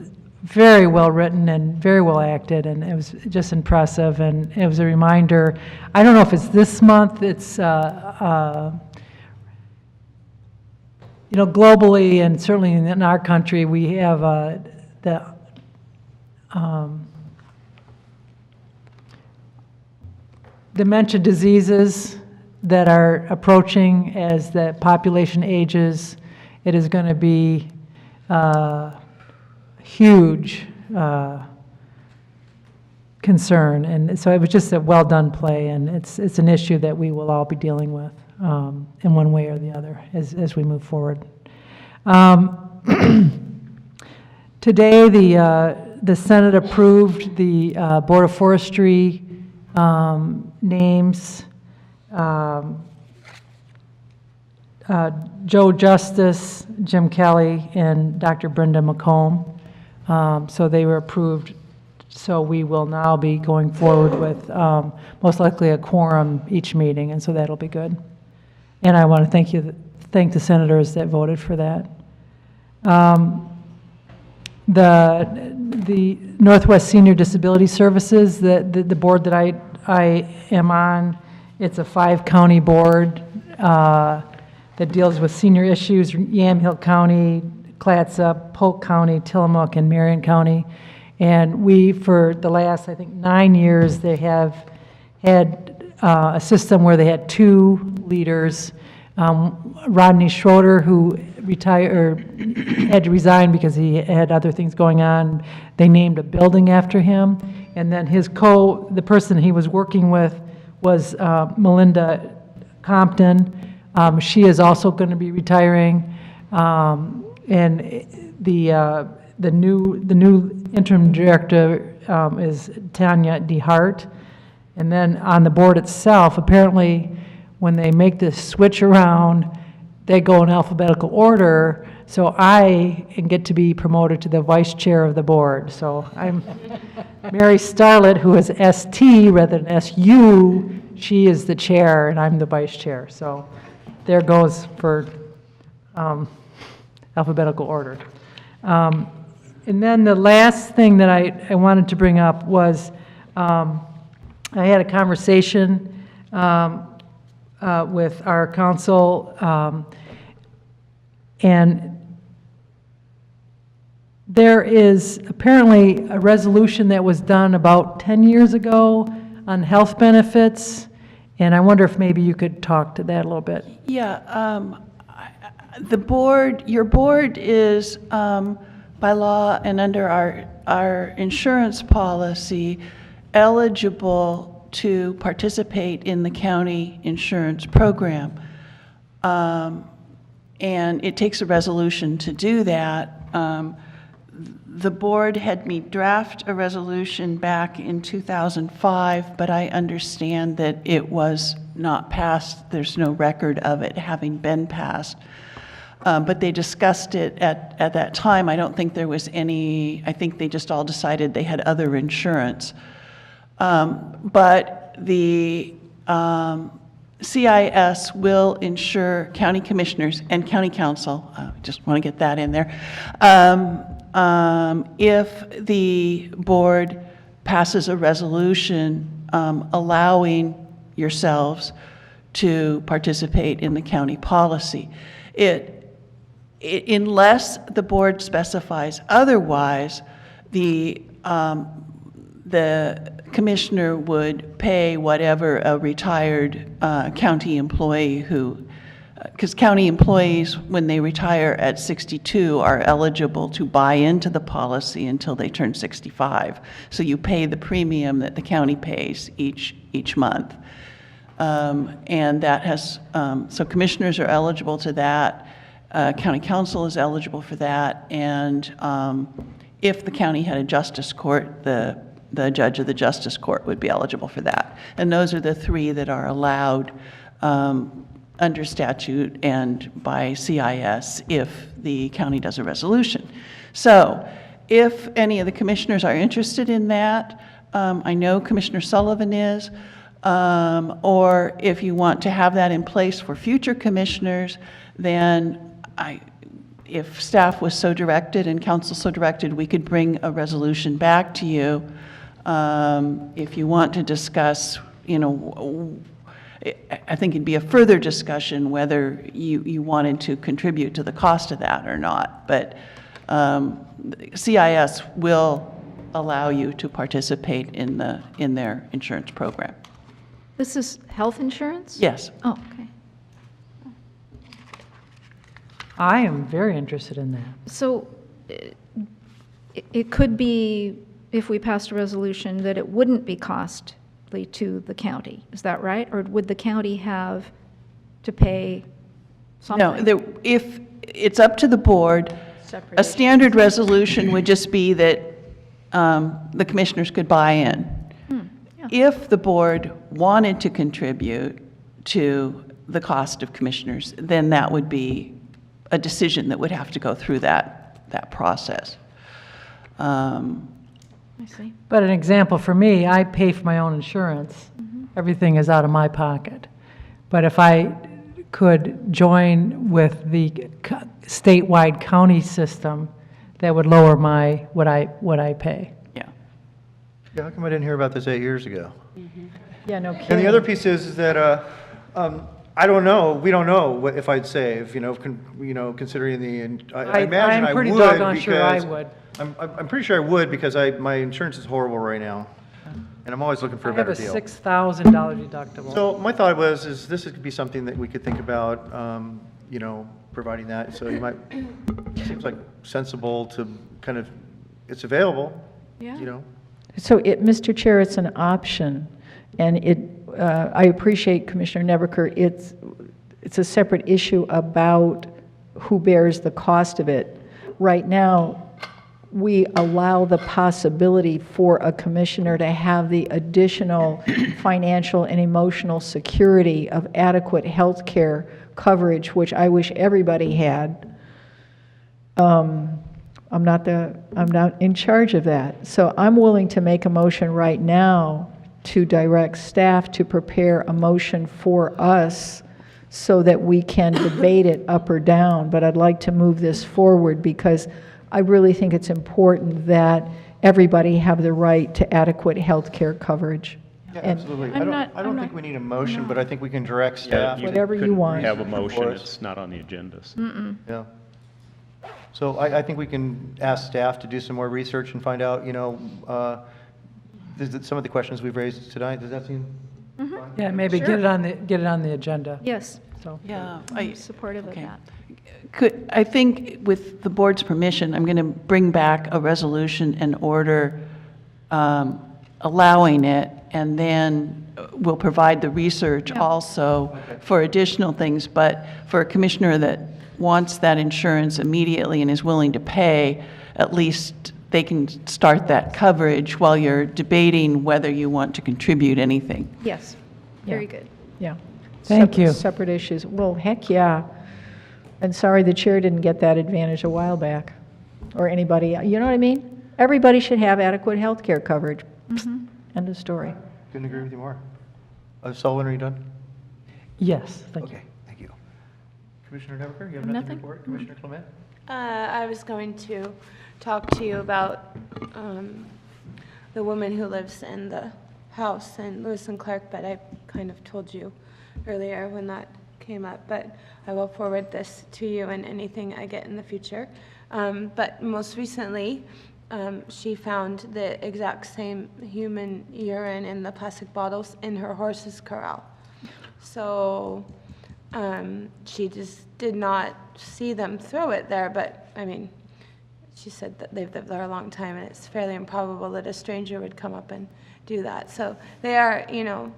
Speaker 7: very well written and very well acted, and it was just impressive, and it was a reminder. I don't know if it's this month, it's you know, globally and certainly in our country, we have the dementia diseases that are approaching as the population ages. It is going to be huge concern, and so it was just a well-done play, and it's an issue that we will all be dealing with in one way or the other as we move forward. Today, the Senate approved the Board of Forestry names. Joe Justice, Jim Kelly, and Dr. Brenda McComb. So they were approved. So we will now be going forward with most likely a quorum each meeting, and so that'll be good. And I want to thank the senators that voted for that. The Northwest Senior Disability Services, the board that I am on, it's a 5-county board that deals with senior issues, Yamhill County, Clatsop, Polk County, Tillamook, and Marion County. And we, for the last, I think, 9 years, they have had a system where they had 2 leaders. Rodney Schroeder, who had to resign because he had other things going on. They named a building after him. And then the person he was working with was Melinda Compton. She is also going to be retiring. And the new interim director is Tanya DeHart. And then on the board itself, apparently when they make this switch around, they go in alphabetical order. So I get to be promoted to the vice chair of the board. So I'm Mary Starlett, who is ST rather than SU. She is the chair, and I'm the vice chair. So there goes for alphabetical order. And then the last thing that I wanted to bring up was I had a conversation with our council, and there is apparently a resolution that was done about 10 years ago on health benefits, and I wonder if maybe you could talk to that a little bit.
Speaker 14: Yeah, your board is, by law and under our insurance policy, eligible to participate in the county insurance program. And it takes a resolution to do that. The board had me draft a resolution back in 2005, but I understand that it was not passed. There's no record of it having been passed. But they discussed it at that time. I don't think there was any, I think they just all decided they had other insurance. But the CIS will insure county commissioners and county council, just want to get that in there, if the board passes a resolution allowing yourselves to participate in the county policy. Unless the board specifies otherwise, the commissioner would pay whatever a retired county employee because county employees, when they retire at 62, are eligible to buy into the policy until they turn 65. So you pay the premium that the county pays each month. And that has, so commissioners are eligible to that. County council is eligible for that. And if the county had a justice court, the judge of the justice court would be eligible for that. And those are the three that are allowed under statute and by CIS if the county does a resolution. So if any of the commissioners are interested in that, I know Commissioner Sullivan is, or if you want to have that in place for future commissioners, then if staff was so directed and council so directed, we could bring a resolution back to you. If you want to discuss, I think it'd be a further discussion whether you wanted to contribute to the cost of that or not. But CIS will allow you to participate in their insurance program.
Speaker 6: This is health insurance?
Speaker 14: Yes.
Speaker 6: Oh, okay.
Speaker 7: I am very interested in that.
Speaker 6: So it could be, if we passed a resolution, that it wouldn't be costly to the county. Is that right? Or would the county have to pay something?
Speaker 14: No, if it's up to the board, a standard resolution would just be that the commissioners could buy in. If the board wanted to contribute to the cost of commissioners, then that would be a decision that would have to go through that process.
Speaker 6: I see.
Speaker 7: But an example for me, I pay for my own insurance. Everything is out of my pocket. But if I could join with the statewide county system, that would lower what I pay.
Speaker 3: Yeah, how come I didn't hear about this 8 years ago?
Speaker 5: Yeah, no
Speaker 3: And the
Speaker 5: kidding.
Speaker 3: other piece is that I don't know. We don't know if I'd save. Considering the. I imagine
Speaker 7: I'm pretty
Speaker 3: I would
Speaker 7: doggone sure I
Speaker 3: because
Speaker 7: would.
Speaker 3: I'm pretty sure I would because my insurance is horrible right now, and I'm always looking for a
Speaker 7: I have
Speaker 3: better
Speaker 7: a
Speaker 3: deal.
Speaker 7: $6,000 deductible.
Speaker 3: So my thought is this could be something that we could think about. Providing that. So you might. It seems like sensible to kind of. It's available.
Speaker 6: Yeah.
Speaker 5: So Mr. Chair, it's an option, and I appreciate Commissioner Nebaker. It's a separate issue about who bears the cost of it. Right now, we allow the possibility for a commissioner to have the additional financial and emotional security of adequate health care coverage, which I wish everybody had. I'm not in charge of that. So I'm willing to make a motion right now to direct staff to prepare a motion for us so that we can debate it up or down. But I'd like to move this forward because I really think it's important that everybody have the right to adequate health care coverage.
Speaker 3: Yeah,
Speaker 5: And-
Speaker 3: absolutely.
Speaker 6: I'm
Speaker 3: I don't think we need a motion, but I think we can direct staff.
Speaker 5: Whatever you
Speaker 10: couldn't
Speaker 5: want.
Speaker 10: have a motion,
Speaker 3: course.
Speaker 10: it's not on the agendas.
Speaker 3: Yeah. So I think we can ask staff to do some more research and find out, some of the questions we've raised tonight. Does that seem?
Speaker 7: Yeah, maybe get it on the agenda.
Speaker 6: Yes,
Speaker 7: So,
Speaker 14: Yeah.
Speaker 6: I'm supportive of
Speaker 14: okay.
Speaker 6: that.
Speaker 14: I think with the board's permission, I'm going to bring back a resolution and order allowing it, and then we'll provide the research also for additional things. But for a commissioner that wants that insurance immediately and is willing to pay, at least they can start that coverage while you're debating whether you want to contribute anything.
Speaker 6: Yes, very good.
Speaker 5: Yeah.
Speaker 7: Thank you.
Speaker 5: Separate issues. Well, heck yeah. And sorry the chair didn't get that advantage a while back, or anybody, you know what I mean? Everybody should have adequate health care coverage. End of story.
Speaker 3: Couldn't agree with you more. Sullivan, are you done?
Speaker 7: yes, thank you.
Speaker 3: Okay, thank you. Commissioner Nebaker, you have nothing to
Speaker 6: Nothing.
Speaker 3: report? Commissioner Clement?
Speaker 2: I was going to talk to you about the woman who lives in the house in Lewis and Clark, but I kind of told you earlier when that came up, but I will forward this to you and anything I get in the future. But most recently, she found the exact same human urine in the plastic bottles in her horse's corral. So she just did not see them throw it there, but I mean, she said that they've lived there a long time and it's fairly improbable that a stranger would come up and do that. So they are, you know,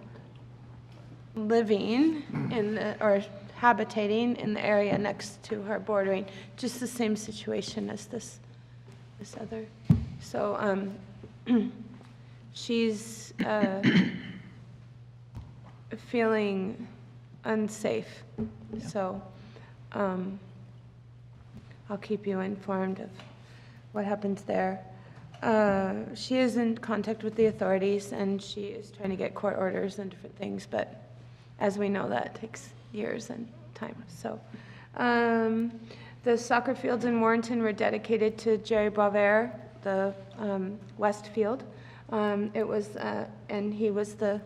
Speaker 2: living in the, or habitating in the area next to her, bordering, just the same situation as this other. So she's feeling unsafe. So I'll keep you informed of what happens there. She is in contact with the authorities and she is trying to get court orders and different things, but as we know, that takes years and time. So the soccer fields in Warrenton were dedicated to Jerry Boisvert, the West Field. It was, and he was the,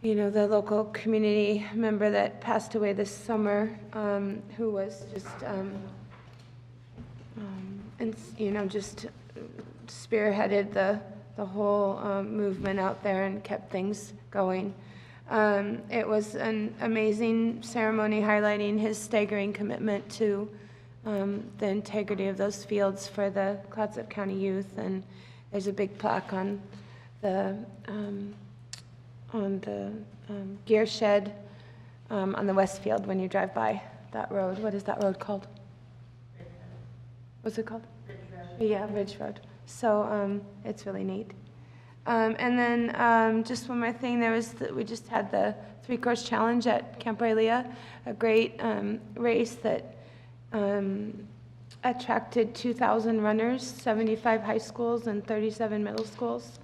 Speaker 2: you know, the local community member that passed away this summer, who was just, and you know, just spearheaded the whole movement out there and kept things going. It was an amazing ceremony highlighting his staggering commitment to the integrity of those fields for the Clatsop County youth, and there's a big plaque on the gear shed on the West Field when you drive by that road. What is that road called? What's it called? Ridge Road. Yeah, Ridge Road. So it's really neat. And then just one more thing, we just had the 3-course challenge at Camp Wailea, a great race that attracted 2,000 runners, 75 high schools and 37 middle schools.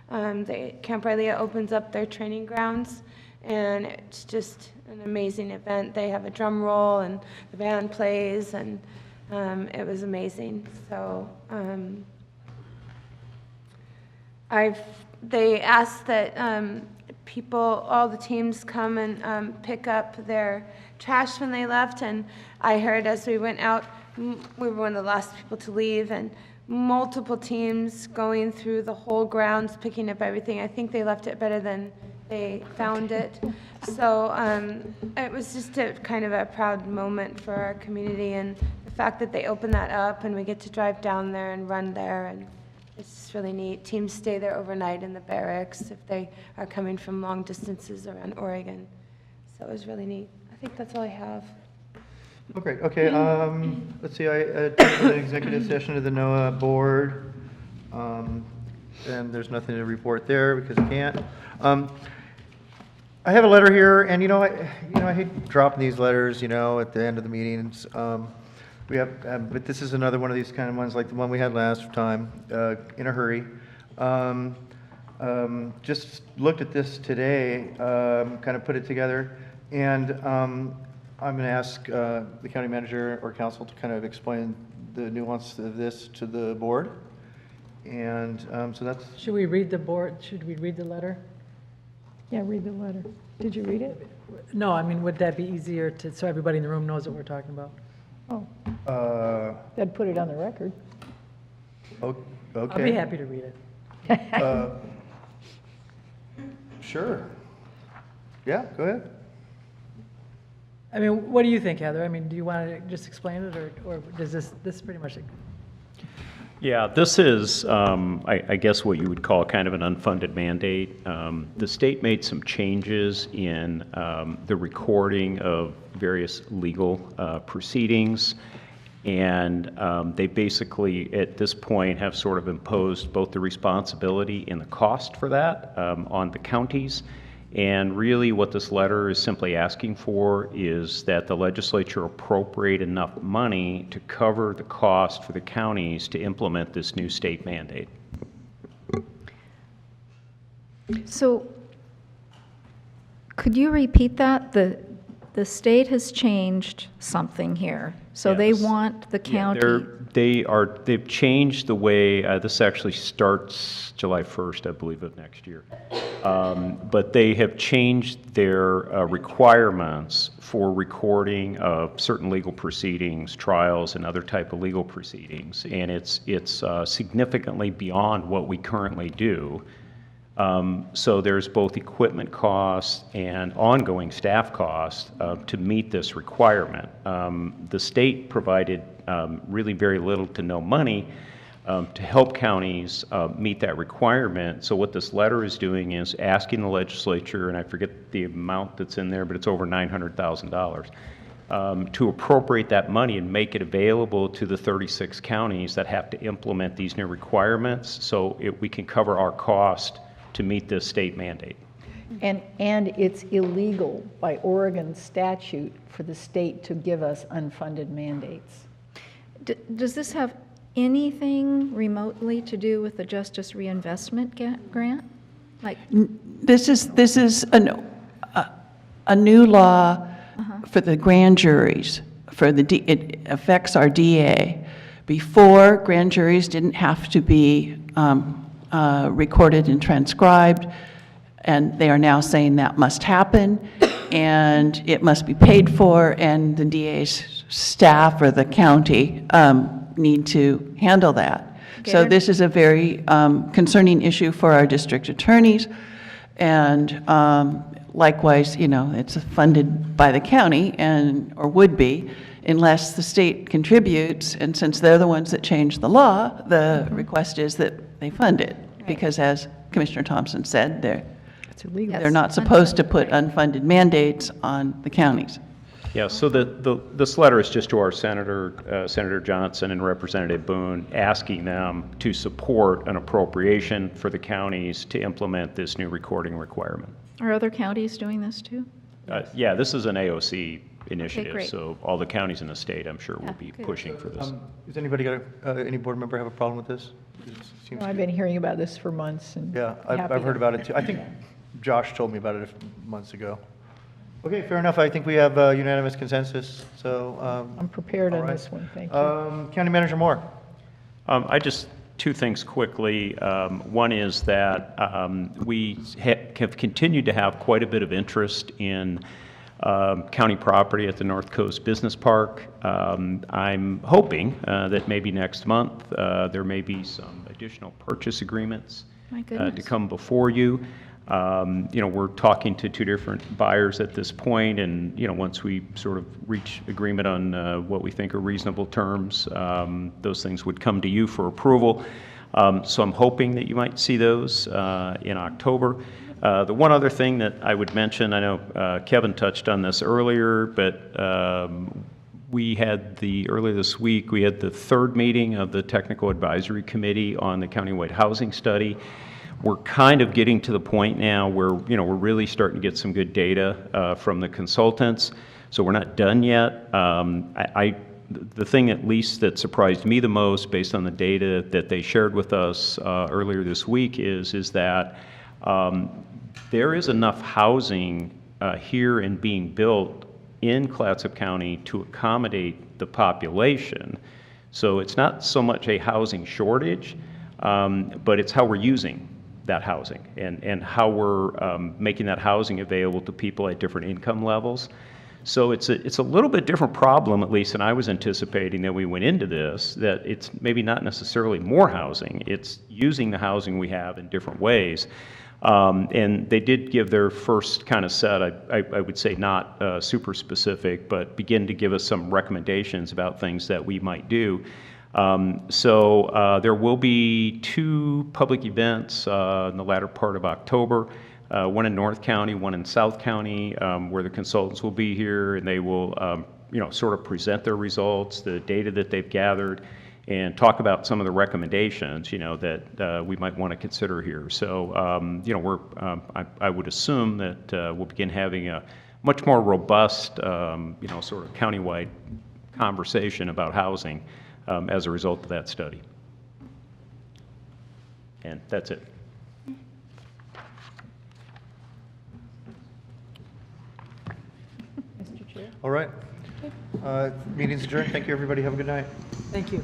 Speaker 2: Camp Wailea opens up their training grounds, and it's just an amazing event. They have a drum roll, and the band plays, and it was amazing. So they asked that all the teams come and pick up their trash when they left, and I heard as we went out, we were one of the last people to leave, and multiple teams going through the whole grounds, picking up everything. I think they left it better than they found it. So it was just a kind of a proud moment for our community, and the fact that they opened that up and we get to drive down there and run there, and it's just really neat. Teams stay there overnight in the barracks if they are coming from long distances around Oregon. So it was really neat. I think that's all I have.
Speaker 3: Oh, great. Okay, let's see, I attended an executive session of the NOAA board, and there's nothing to report there because I can't. I have a letter here, and I hate dropping these letters, at the end of the meetings. We have, but this is another one of these kind of ones like the one we had last time, in a hurry. Just looked at this today, kind of put it together, and I'm going to ask the county manager or council to kind of explain the nuance of this to the board. And so that's...
Speaker 7: Should we read the letter?
Speaker 1: Yeah, read the letter. Did you read it?
Speaker 7: No, I mean, would that be easier so everybody in the room knows what we're talking about?
Speaker 1: Oh. That'd put it on the record.
Speaker 3: Okay.
Speaker 7: I'll be happy to read it.
Speaker 3: Sure. Yeah, go ahead.
Speaker 7: I mean, what do you think, Heather? I mean, do you want to just explain it, or does this pretty much...
Speaker 10: Yeah, this is, I guess, what you would call kind of an unfunded mandate. The state made some changes in the recording of various legal proceedings, and they basically, at this point, have sort of imposed both the responsibility and the cost for that on the counties. And really what this letter is simply asking for is that the legislature appropriate enough money to cover the cost for the counties to implement this new state mandate.
Speaker 6: So could you repeat that? The state has changed something here. So they
Speaker 10: Yes.
Speaker 6: want the
Speaker 10: Yeah,
Speaker 6: county.
Speaker 10: they've changed the way, this actually starts July 1st, I believe, of next year. But they have changed their requirements for recording of certain legal proceedings, trials, and other type of legal proceedings. And it's significantly beyond what we currently do. So there's both equipment costs and ongoing staff costs to meet this requirement. The state provided really very little to no money to help counties meet that requirement. So what this letter is doing is asking the legislature, and I forget the amount that's in there, but it's over $900,000, to appropriate that money and make it available to the 36 counties that have to implement these new requirements, so we can cover our cost to meet this state mandate.
Speaker 5: And it's illegal by Oregon statute for the state to give us unfunded mandates.
Speaker 6: Does this have anything remotely to do with the Justice Reinvestment Grant? Like,
Speaker 14: This is a new law for the grand juries. It affects our DA. Before, grand juries didn't have to be recorded and transcribed, and they are now saying that must happen, and it must be paid for, and the DA's staff or the county need to handle that. So
Speaker 6: Okay.
Speaker 14: this is a very concerning issue for our district attorneys, and likewise, it's funded by the county, or would be, unless the state contributes, and since they're the ones that changed the law, the request is that they fund it, because as Commissioner Thompson said, they're not supposed to put unfunded mandates on the counties.
Speaker 10: Yeah, so this letter is just to our Senator Johnson and Representative Boone, asking them to support an appropriation for the counties to implement this new recording requirement.
Speaker 6: are other counties doing this too?
Speaker 10: Yeah, this is an AOC initiative,
Speaker 6: great.
Speaker 10: so all the counties in the state, I'm sure, will be
Speaker 6: good.
Speaker 10: pushing for this.
Speaker 3: Does anybody got, any board member have a problem with this? It seems
Speaker 5: I've been hearing about this for months and.
Speaker 3: Yeah, I've
Speaker 5: happy
Speaker 3: heard about it too. I think Josh told me about it months ago. Okay, fair enough. I think we have unanimous consensus, so.
Speaker 5: I'm prepared
Speaker 3: all
Speaker 5: on
Speaker 3: right.
Speaker 5: this one, thank you.
Speaker 3: County Manager Moore.
Speaker 10: Two things quickly. One is that we have continued to have quite a bit of interest in county property at the North Coast Business Park. I'm hoping that maybe next month there may be some additional purchase agreements
Speaker 6: My
Speaker 10: to
Speaker 6: goodness.
Speaker 10: come before you. We're talking to two different buyers at this point, and, once we sort of reach agreement on what we think are reasonable terms, those things would come to you for approval. So I'm hoping that you might see those in October. The one other thing that I would mention, I know Kevin touched on this earlier, but earlier this week, we had the third meeting of the Technical Advisory Committee on the countywide housing study. We're kind of getting to the point now where, we're really starting to get some good data from the consultants. So we're not done yet. The thing at least that surprised me the most based on the data that they shared with us earlier this week is that there is enough housing here and being built in Clatsop County to accommodate the population. So it's not so much a housing shortage, but it's how we're using that housing and how we're making that housing available to people at different income levels. So it's a little bit different problem, at least than I was anticipating that we went into this, that it's maybe not necessarily more housing, it's using the housing we have in different ways. And they did give their first kind of set, I would say not super specific, but begin to give us some recommendations about things that we might do. So there will be two public events in the latter part of October, one in North County, one in South County, where the consultants will be here and they will, sort of present their results, the data that they've gathered, and talk about some of the recommendations, that we might want to consider here. So, I would assume that we'll begin having a much more robust, sort of countywide conversation about housing as a result of that study. And that's it.
Speaker 3: All right. Meeting's adjourned. Thank you, everybody. Have a good night.
Speaker 7: Thank you.